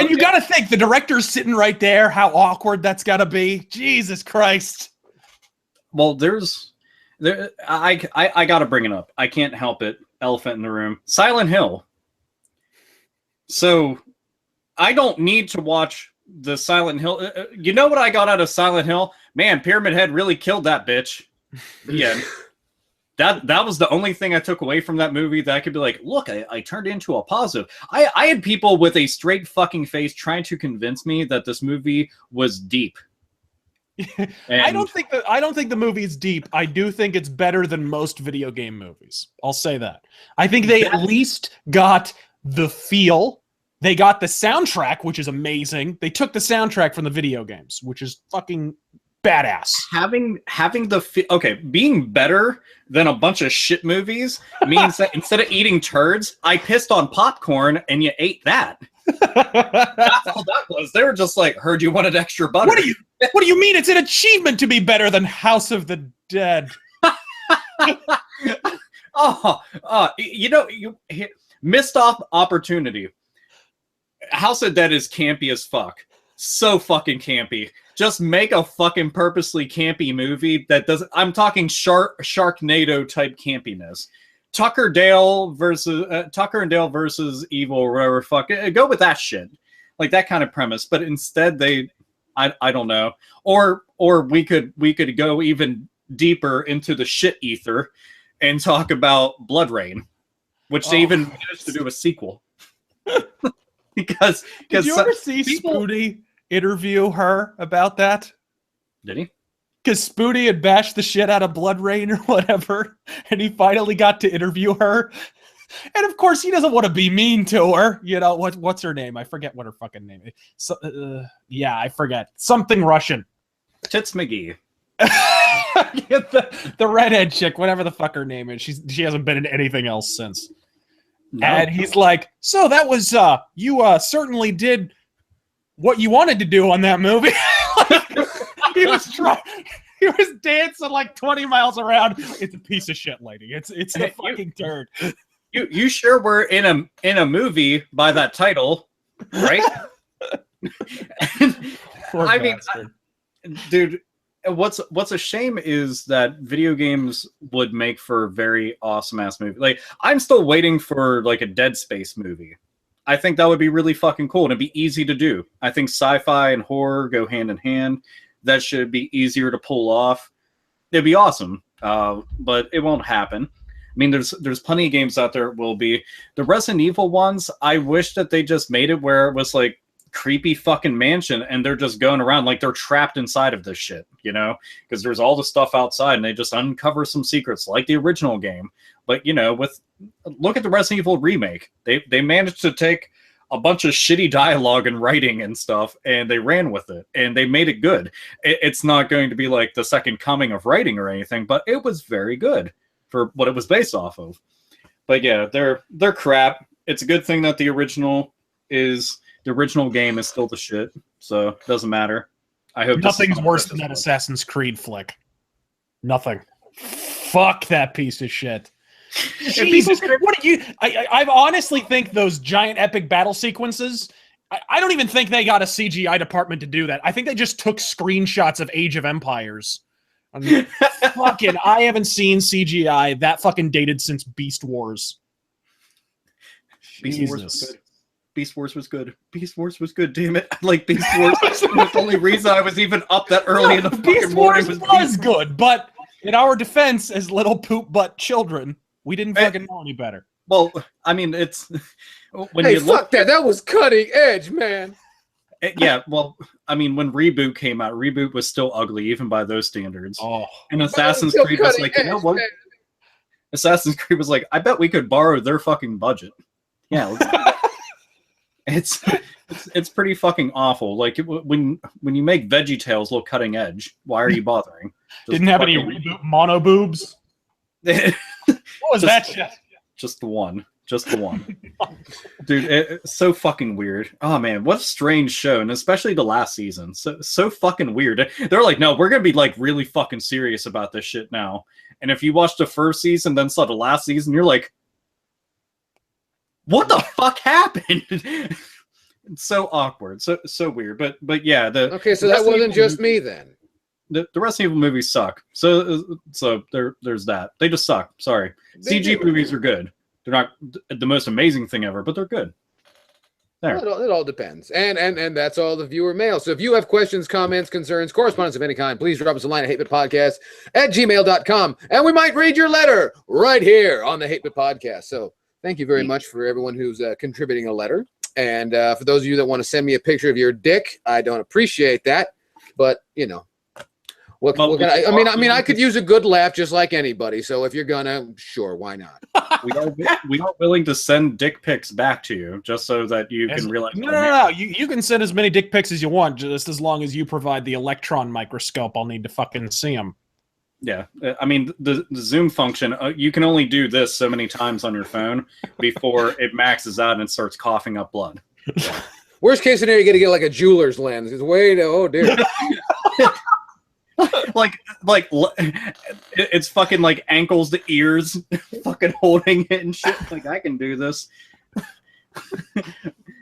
you got to think the director's sitting right there. How awkward that's got to be. Jesus Christ. Well, I got to bring it up. I can't help it. Elephant in the room. Silent Hill. So I don't need to watch the Silent Hill. You know what I got out of Silent Hill? Man, Pyramid Head really killed that bitch. Yeah. That was the only thing I took away from that movie that I could be like, look, I turned into a positive. I had people with a straight fucking face trying to convince me that this movie was deep. I don't think the movie is deep. I do think it's better than most video game movies. I'll say that. I think they at least got the feel. They got the soundtrack, which is amazing. They took the soundtrack from the video games, which is fucking badass. Having being better than a bunch of shit movies means that instead of eating turds, I pissed on popcorn and you ate that. That's all that was. They were just like, heard you wanted extra butter. What do you mean? It's an achievement to be better than House of the Dead. You missed off opportunity. House of Dead is campy as fuck. So fucking campy. Just make a fucking purposely campy movie that doesn't. I'm talking Sharknado type campiness. Tucker and Dale versus Evil or whatever. Fuck it. Go with that shit. Like that kind of premise. But instead, I don't know. Or we could go even deeper into the shit ether and talk about Blood Rain, which they even managed to do a sequel. Because did you ever see Spooty interview her about that? Did he? Because Spooty had bashed the shit out of Blood Rain or whatever, and he finally got to interview her. And of course, he doesn't want to be mean to her. You know what's her name? I forget what her fucking name is. So, I forget. Something Russian. Tits McGee. the redhead chick, whatever the fuck her name is. She hasn't been in anything else since. No. And he's like, so that was you certainly did what you wanted to do on that movie. He was dancing like 20 miles around. It's a piece of shit, lady. It's a fucking turd. You sure were in a movie by that title, right? I mean, dude, what's a shame is that video games would make for very awesome ass movie. Like, I'm still waiting for like a Dead Space movie. I think that would be really fucking cool and it'd be easy to do. I think sci-fi and horror go hand in hand. That should be easier to pull off. It'd be awesome, but it won't happen. I mean, there's plenty of games out there. Will be the Resident Evil ones. I wish that they just made it where it was like creepy fucking mansion and they're just going around like they're trapped inside of this shit, you know, because there's all the stuff outside and they just uncover some secrets like the original game. But you know, look at the Resident Evil remake. They managed to take a bunch of shitty dialogue and writing and stuff and they ran with it and they made it good. It's not going to be like the second coming of writing or anything, but it was very good for what it was based off of. But yeah, they're crap. It's a good thing that the original game is still the shit, so it doesn't matter. I hope nothing's worse than that Assassin's Creed flick. Nothing. Fuck that piece of shit. Jesus, what do you? I honestly think those giant epic battle sequences. I don't even think they got a CGI department to do that. I think they just took screenshots of Age of Empires. I mean, I haven't seen CGI that fucking dated since Beast Wars. Beast Wars was good. Beast Wars was good. Beast Wars was good. Damn it! I like Beast Wars. The only reason I was even up that early in the Beast fucking morning Wars was was good, but in our defense, as little poop butt children, we didn't fucking know any better. Well, I mean, it's when Hey, you fuck look. that. That was cutting edge, man. Yeah, well, I mean, when Reboot came out, Reboot was still ugly even by those standards. Oh, And Assassin's Still Creed was cutting like, you know edge, what? man. Assassin's Creed was like, I bet we could borrow their fucking budget. Yeah, let's do that. It's pretty fucking awful. Like when you make VeggieTales look cutting edge, why are you bothering? Just didn't have any fucking- reboot mono boobs. What was Just- that shit? Just the one. Just the one. Dude, it's so fucking weird. Oh man, what a strange show, and especially the last season. So fucking weird. They're like, no, we're gonna be like really fucking serious about this shit now. And if you watched the first season, then saw the last season, you're like, what the fuck happened? It's so awkward, so weird. But yeah, Okay, so that wasn't just me then. The Resident Evil movies suck. So there's that. They just suck. Sorry. They CG do. movies are good. They're not the most amazing thing ever, but they're good. There. Well, it all depends. And that's all the viewer mail. So if you have questions, comments, concerns, correspondence of any kind, please drop us a line at hatebitpodcast@gmail.com. And we might read your letter right here on the Hatebit Podcast. So thank you very much for everyone who's contributing a letter. And for those of you that want to send me a picture of your dick, I don't appreciate that. But, you know. What can I could use a good laugh just like anybody. So if you're gonna, sure, why not? we are willing to send dick pics back to you just so that you can realize. No. You can send as many dick pics as you want, just as long as you provide the electron microscope. I'll need to fucking see them. Yeah, I mean the zoom function. You can only do this so many times on your phone before it maxes out and starts coughing up blood. Yeah. Worst case scenario, you got to get like a jeweler's lens. It's oh dear. like it's fucking like ankles to ears, fucking holding it and shit. Like I can do this.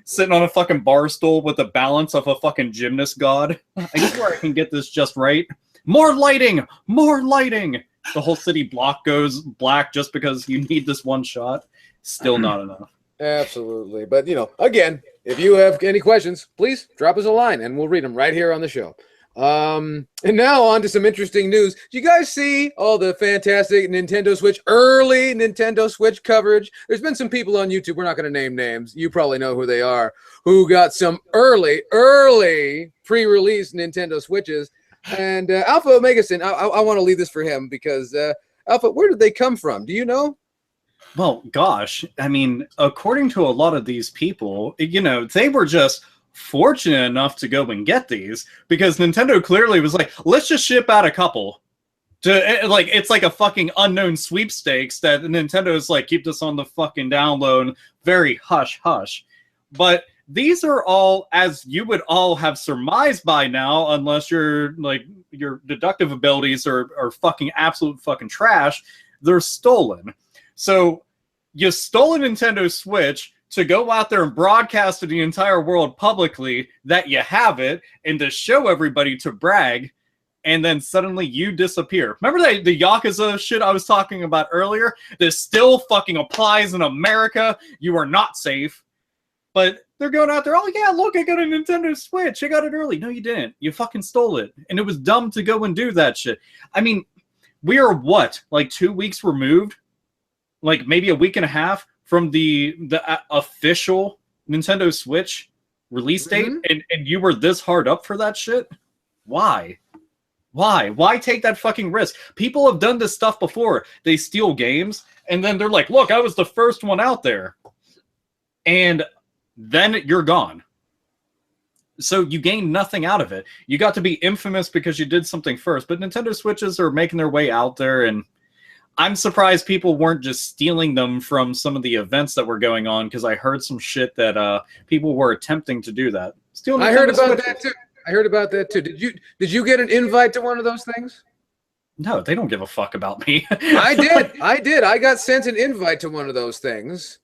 Sitting on a fucking bar stool with the balance of a fucking gymnast god. I swear I can get this just right. More lighting, more lighting. The whole city block goes black just because you need this one shot. Still not enough. Absolutely. But, you know, again, if you have any questions, please drop us a line and we'll read them right here on the show. And now on to some interesting news. Do you guys see all the fantastic early Nintendo Switch coverage? There's been some people on YouTube, we're not going to name names, you probably know who they are, who got some early pre-release Nintendo Switches. And Alpha Omegason, I want to leave this for him because Alpha, where did they come from? Do you know? Well, gosh, I mean, according to a lot of these people, you know, they were just fortunate enough to go and get these because Nintendo clearly was like, let's just ship out a couple. It's like a fucking unknown sweepstakes that Nintendo is like, keep this on the fucking down low and very hush hush. But these are all, as you would all have surmised by now, unless your deductive abilities are fucking absolute fucking trash, they're stolen. So you stole a Nintendo Switch to go out there and broadcast to the entire world publicly that you have it and to show everybody to brag, and then suddenly you disappear. Remember the Yakuza shit I was talking about earlier? This still fucking applies in America. You are not safe. But they're going out there, oh yeah, look, I got a Nintendo Switch. I got it early. No, you didn't. You fucking stole it. And it was dumb to go and do that shit. I mean, we are what? Like 2 weeks removed? Like maybe a week and a half from the official Nintendo Switch release date, and you were this hard up for that shit? Why? Why take that fucking risk? People have done this stuff before. They steal games, and then they're like, look, I was the first one out there. And then you're gone. So you gain nothing out of it. You got to be infamous because you did something first, but Nintendo Switches are making their way out there, and I'm surprised people weren't just stealing them from some of the events that were going on, because I heard some shit that people were attempting to do that. I heard about that too. I heard about that too. Did you get an invite to one of those things? No, they don't give a fuck about me. I did. I got sent an invite to one of those things,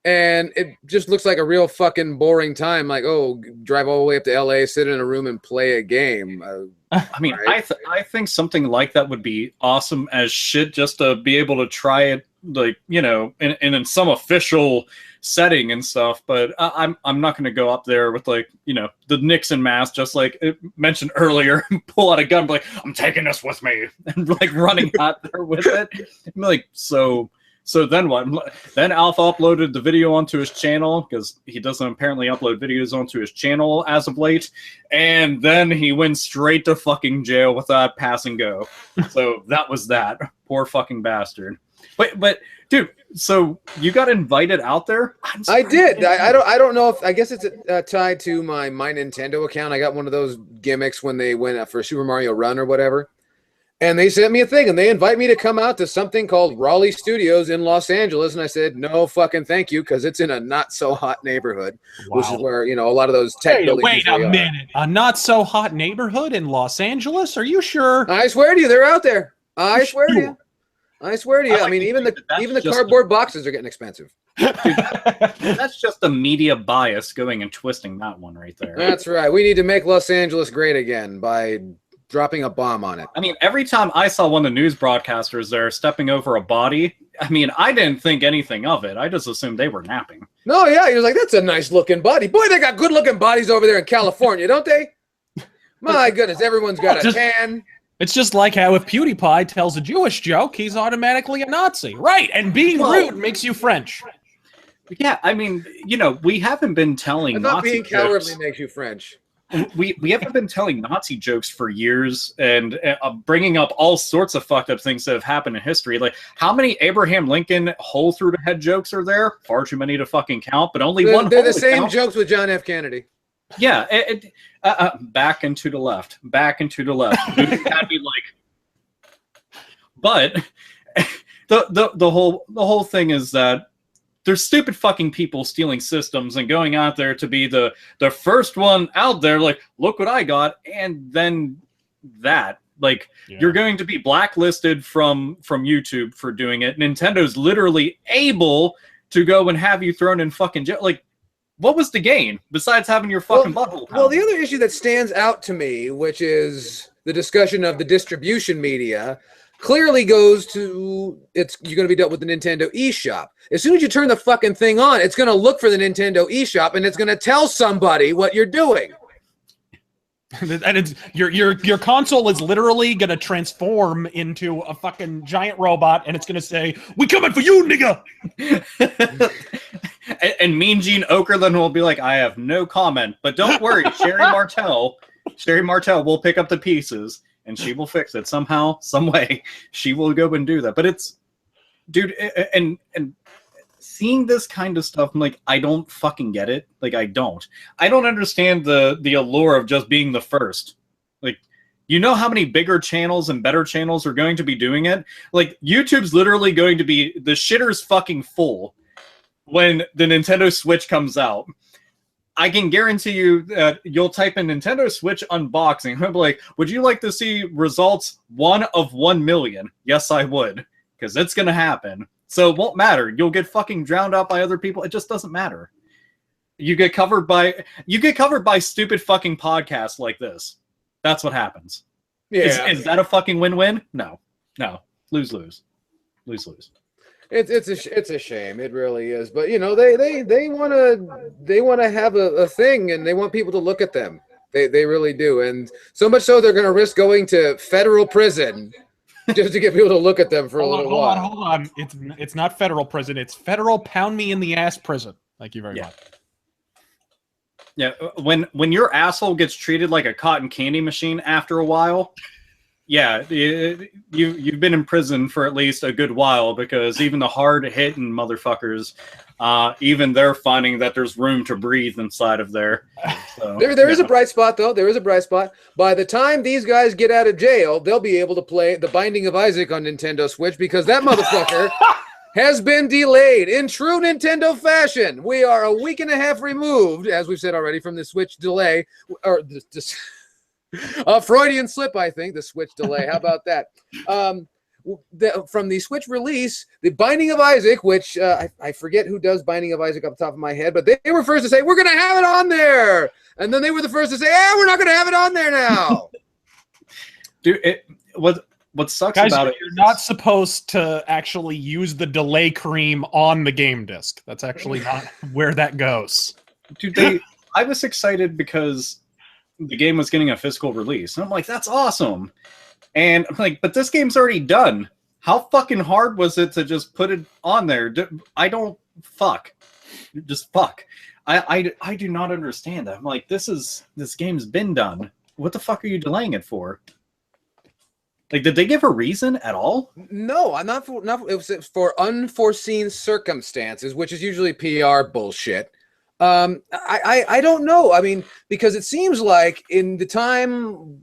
and it just looks like a real fucking boring time. Like, oh, drive all the way up to LA, sit in a room and play a game. I mean, right? I think something like that would be awesome as shit, just to be able to try it like, you know, in some official setting and stuff, but I'm not going to go up there with, like, you know, the Nixon mask, just like it mentioned earlier, pull out a gun, be like, I'm taking this with me, and like running out there with it. I'm like, so then what? Then Alpha uploaded the video onto his channel, because he doesn't apparently upload videos onto his channel as of late, and then he went straight to fucking jail without pass and go. So that was that. Poor fucking bastard. But dude, so you got invited out there? I did. I don't know if, I guess it's tied to my Nintendo account. I got one of those gimmicks when they went for Super Mario Run or whatever. And they sent me a thing, and they invite me to come out to something called Raleigh Studios in Los Angeles. And I said, no fucking thank you, because it's in a not-so-hot neighborhood, which is where, you know, a lot of those tech buildings Wait a minute. A not-so-hot neighborhood in Los Angeles? Are you sure? I swear to you, they're out there. I swear to you. I swear to you. I mean, even the cardboard boxes are getting expensive. That's just the media bias going and twisting that one right there. That's right. We need to make Los Angeles great again by dropping a bomb on it. I mean, every time I saw one of the news broadcasters there stepping over a body, I mean, I didn't think anything of it. I just assumed they were napping. No, yeah, he was like, that's a nice looking body. Boy, they got good looking bodies over there in California, don't they? My goodness, everyone's got a tan. It's just like how if PewDiePie tells a Jewish joke, he's automatically a Nazi. Right, and being rude makes you French. Yeah, I mean, you know, we haven't been telling Nazi being cowardly makes you French. We haven't been telling Nazi jokes for years, and bringing up all sorts of fucked up things that have happened in history. Like, how many Abraham Lincoln hole through the head jokes are there? Far too many to fucking count, but only one. They're the same jokes with John F. Kennedy. Yeah, back and to the left, back and to the left. That'd be like, but the whole thing is that there's stupid fucking people stealing systems and going out there to be the first one out there, like, look what I got, and then that. Like, you're going to be blacklisted from YouTube for doing it. Nintendo's literally able to go and have you thrown in fucking jail. Like, what was the gain besides having your fucking butthole? Well, the other issue that stands out to me, which is the discussion of the distribution media, clearly goes to you're going to be dealt with the Nintendo eShop. As soon as you turn the fucking thing on, it's going to look for the Nintendo eShop, and it's going to tell somebody what you're doing. And it's your console is literally going to transform into a fucking giant robot, and it's going to say, "We coming for you, nigga." and Mean Gene Okerlund will be like, "I have no comment, but don't worry, Sherry Martel will pick up the pieces, and she will fix it somehow, some way. She will go and do that." But it's, dude, and seeing this kind of stuff, I'm like, I don't fucking get it. Like, I don't understand the allure of just being the first. Like, you know how many bigger channels and better channels are going to be doing it? Like, YouTube's literally going to be the shitter's fucking full when the Nintendo Switch comes out. I can guarantee you that you'll type in Nintendo Switch unboxing, and I'll be like, would you like to see results 1 of 1 million? Yes, I would, because it's going to happen. So it won't matter. You'll get fucking drowned out by other people. It just doesn't matter. You get covered by stupid fucking podcasts like this. That's what happens. Yeah. Is that a fucking win-win? No. Lose-lose. Lose-lose. It's a shame. It really is. But you know, they want to have a thing, and they want people to look at them. They really do. And so much so they're going to risk going to federal prison just to get people to look at them for a little while. Hold on. It's not federal prison. It's federal pound me in the ass prison. Thank you very much. Yeah, when your asshole gets treated like a cotton candy machine after a while, yeah, you've been in prison for at least a good while, because even the hard-hitting motherfuckers, even they're finding that there's room to breathe inside of there. So, there is a bright spot, though. There is a bright spot. By the time these guys get out of jail, they'll be able to play The Binding of Isaac on Nintendo Switch, because that motherfucker has been delayed in true Nintendo fashion. We are a week and a half removed, as we've said already, from the Switch delay, or Freudian slip, I think, the Switch delay. How about that? From the Switch release, The Binding of Isaac, which I forget who does Binding of Isaac off the top of my head, but they were first to say, we're going to have it on there. And then they were the first to say, we're not going to have it on there now. Dude, what sucks Guys, about it, you're not supposed to actually use the delay cream on the game disc. That's actually not where that goes. dude. I was excited because the game was getting a physical release, and I'm like, that's awesome. And I'm like, but this game's already done. How fucking hard was it to just put it on there? I don't fuck. Just fuck. I do not understand that. I'm like, this game's been done. What the fuck are you delaying it for? Like, did they give a reason at all? No, I'm not. It was for unforeseen circumstances, which is usually PR bullshit. I don't know. I mean, because it seems like in the time,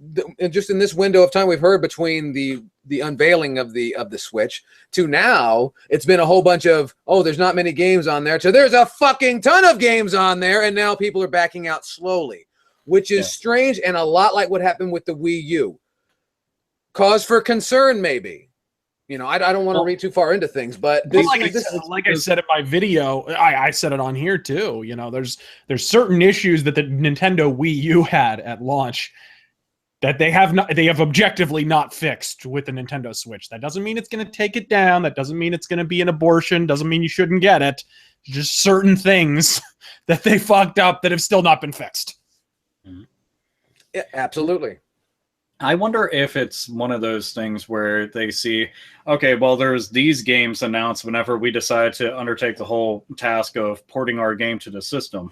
just in this window of time we've heard between the unveiling of the Switch to now, it's been a whole bunch of, oh, there's not many games on there, to there's a fucking ton of games on there, and now people are backing out slowly, which is strange and a lot like what happened with the Wii U. Cause for concern, maybe. You know, I don't want to read too far into things, but like I said in my video, I said it on here too. You know, there's certain issues that the Nintendo Wii U had at launch that they have objectively not fixed with the Nintendo Switch. That doesn't mean it's going to take it down. That doesn't mean it's going to be an abortion. Doesn't mean you shouldn't get it. Just certain things that they fucked up that have still not been fixed. Yeah, absolutely. I wonder if it's one of those things where they see, okay, well, there's these games announced whenever we decide to undertake the whole task of porting our game to the system.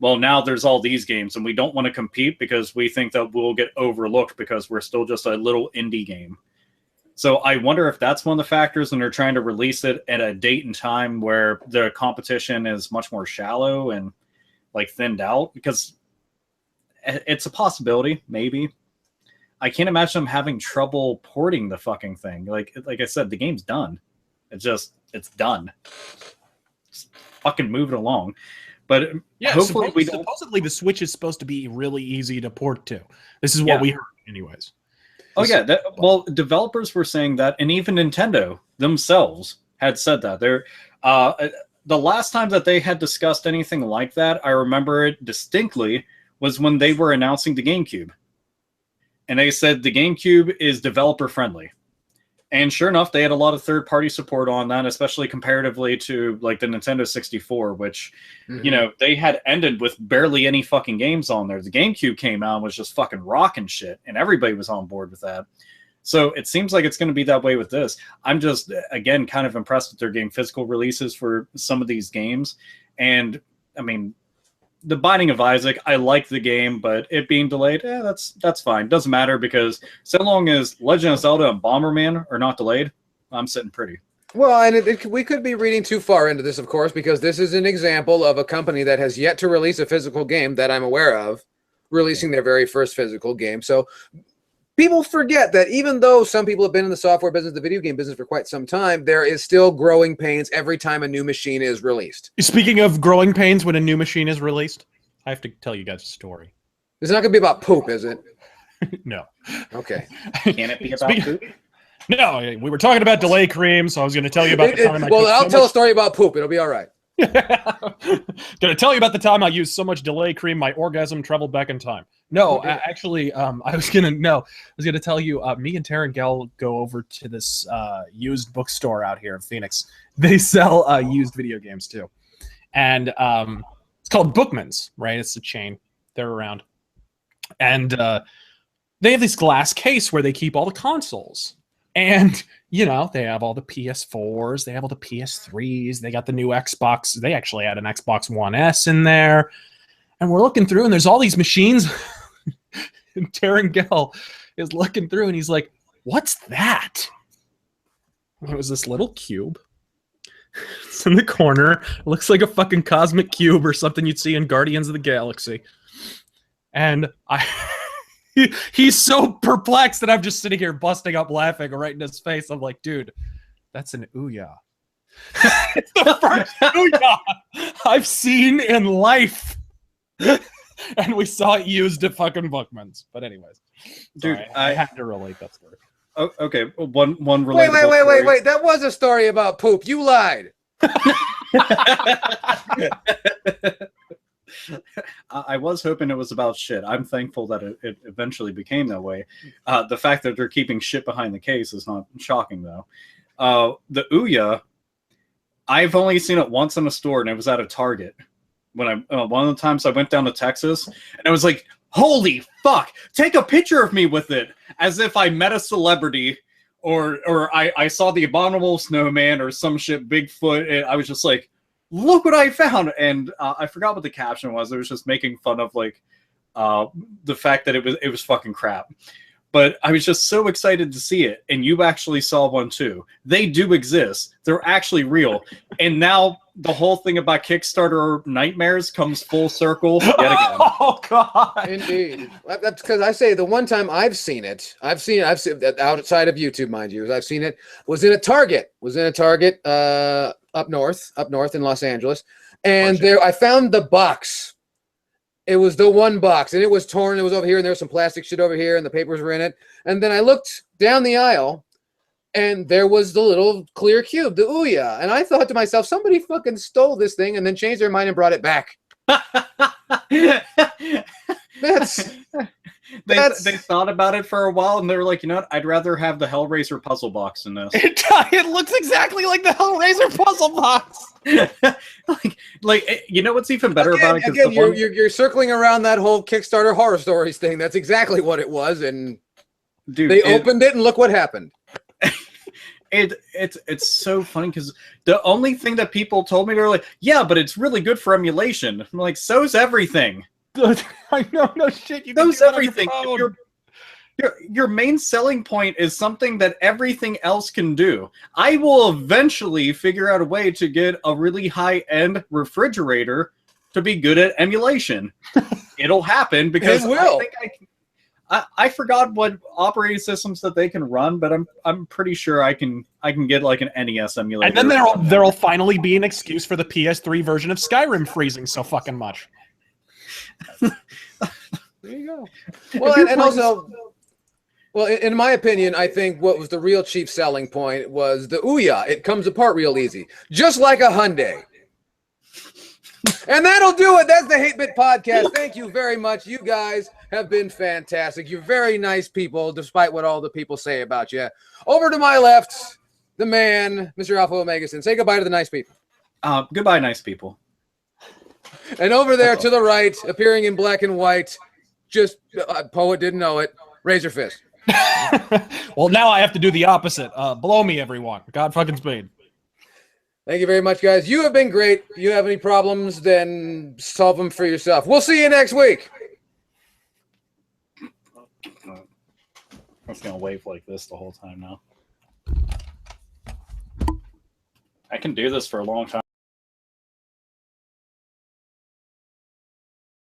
Well, now there's all these games, and we don't want to compete because we think that we'll get overlooked because we're still just a little indie game. So I wonder if that's one of the factors, and they're trying to release it at a date and time where the competition is much more shallow and like thinned out, because it's a possibility, maybe. I can't imagine them having trouble porting the fucking thing. Like I said, the game's done. It's done. Just fucking move it along. But yeah, supposedly the Switch is supposed to be really easy to port to. This is what we heard, anyways. Oh yeah, well, developers were saying that, and even Nintendo themselves had said that. The last time that they had discussed anything like that, I remember it distinctly, was when they were announcing the GameCube. And they said the GameCube is developer friendly. And sure enough, they had a lot of third-party support on that, especially comparatively to like the Nintendo 64, which, you know, they had ended with barely any fucking games on there. The GameCube came out and was just fucking rocking shit, and everybody was on board with that. So it seems like it's going to be that way with this. I'm just, again, kind of impressed that they're getting physical releases for some of these games. And, I mean, The Binding of Isaac, I like the game, but it being delayed, that's fine. Doesn't matter, because so long as Legend of Zelda and Bomberman are not delayed, I'm sitting pretty. Well, and we could be reading too far into this, of course, because this is an example of a company that has yet to release a physical game that I'm aware of, releasing their very first physical game. So people forget that even though some people have been in the software business, the video game business for quite some time, there is still growing pains every time a new machine is released. Speaking of growing pains when a new machine is released, I have to tell you guys a story. It's not going to be about poop, is it? No. Okay. Can it be about poop? No, we were talking about delay cream, so I was going to tell you about the time I'll tell a story about poop. It'll be all right. Going to tell you about the time I used so much delay cream, my orgasm traveled back in time. No, actually, I was going to tell you, me and Taryn Gell go over to this used bookstore out here in Phoenix. They sell used video games too. And it's called Bookman's, right? It's a chain. They're around. And they have this glass case where they keep all the consoles. And, you know, they have all the PS4s, they have all the PS3s, they got the new Xbox. They actually had an Xbox One S in there. And we're looking through, and there's all these machines. And Taryn Gell is looking through, and he's like, what's that? And it was this little cube. It's in the corner. It looks like a fucking cosmic cube or something you'd see in Guardians of the Galaxy. And he's so perplexed that I'm just sitting here busting up laughing right in his face. I'm like, dude, that's an Ouya. It's the first Ouya I've seen in life. And we saw it used at fucking Bookman's. But anyways, dude, sorry, I had to relate that story. Oh, okay, one relatable Wait. That was a story about poop. You lied. I was hoping it was about shit. I'm thankful that it eventually became that way. The fact that they're keeping shit behind the case is not shocking, though. The Ouya, I've only seen it once in a store, and it was at a Target. When one of the times I went down to Texas, and I was like, holy fuck, take a picture of me with it, as if I met a celebrity, or I saw the Abominable Snowman or some shit, Bigfoot, and I was just like, look what I found. And I forgot what the caption was. It was just making fun of like the fact that it was fucking crap. But I was just so excited to see it, and you actually saw one too. They do exist. They're actually real. And now the whole thing about Kickstarter nightmares comes full circle yet again. Oh God! Indeed. That's because I say the one time I've seen it outside of YouTube, mind you. I've seen it was in a Target. Up north in Los Angeles, and there I found the box. It was the one box, and it was torn. It was over here, and there was some plastic shit over here, and the papers were in it. And then I looked down the aisle, and there was the little clear cube, the Ouya. And I thought to myself, somebody fucking stole this thing and then changed their mind and brought it back. They thought about it for a while, and they were like, you know what? I'd rather have the Hellraiser puzzle box than this. It looks exactly like the Hellraiser puzzle box. like you know what's even better about it? Again, you're circling around that whole Kickstarter horror stories thing. That's exactly what it was, and dude, they opened it, and look what happened. It's so funny because the only thing that people told me, they were like, yeah, but it's really good for emulation. I'm like, so's everything. I know, no shit. You so's everything. Your main selling point is something that everything else can do. I will eventually figure out a way to get a really high-end refrigerator to be good at emulation. It'll happen because it will. I think I forgot what operating systems that they can run, but I'm pretty sure I can get like an NES emulator. And then there'll finally be an excuse for the PS3 version of Skyrim freezing so fucking much. There you go. Well, and also, well, in my opinion, I think what was the real chief selling point was the Ouya. It comes apart real easy, just like a Hyundai. And that'll do it. That's the Hate Bit Podcast. Thank you very much. You guys have been fantastic. You're very nice people, despite what all the people say about you. Over to my left, the man, Mr. Alpha Omegason. Say goodbye to the nice people. Goodbye, nice people. And over there to the right, appearing in black and white, just poet didn't know it, Razor Fist. Well, now I have to do the opposite. Blow me, everyone. God fucking speed. Thank you very much, guys. You have been great. If you have any problems, then solve them for yourself. We'll see you next week. I'm just going to wave like this the whole time now. I can do this for a long time.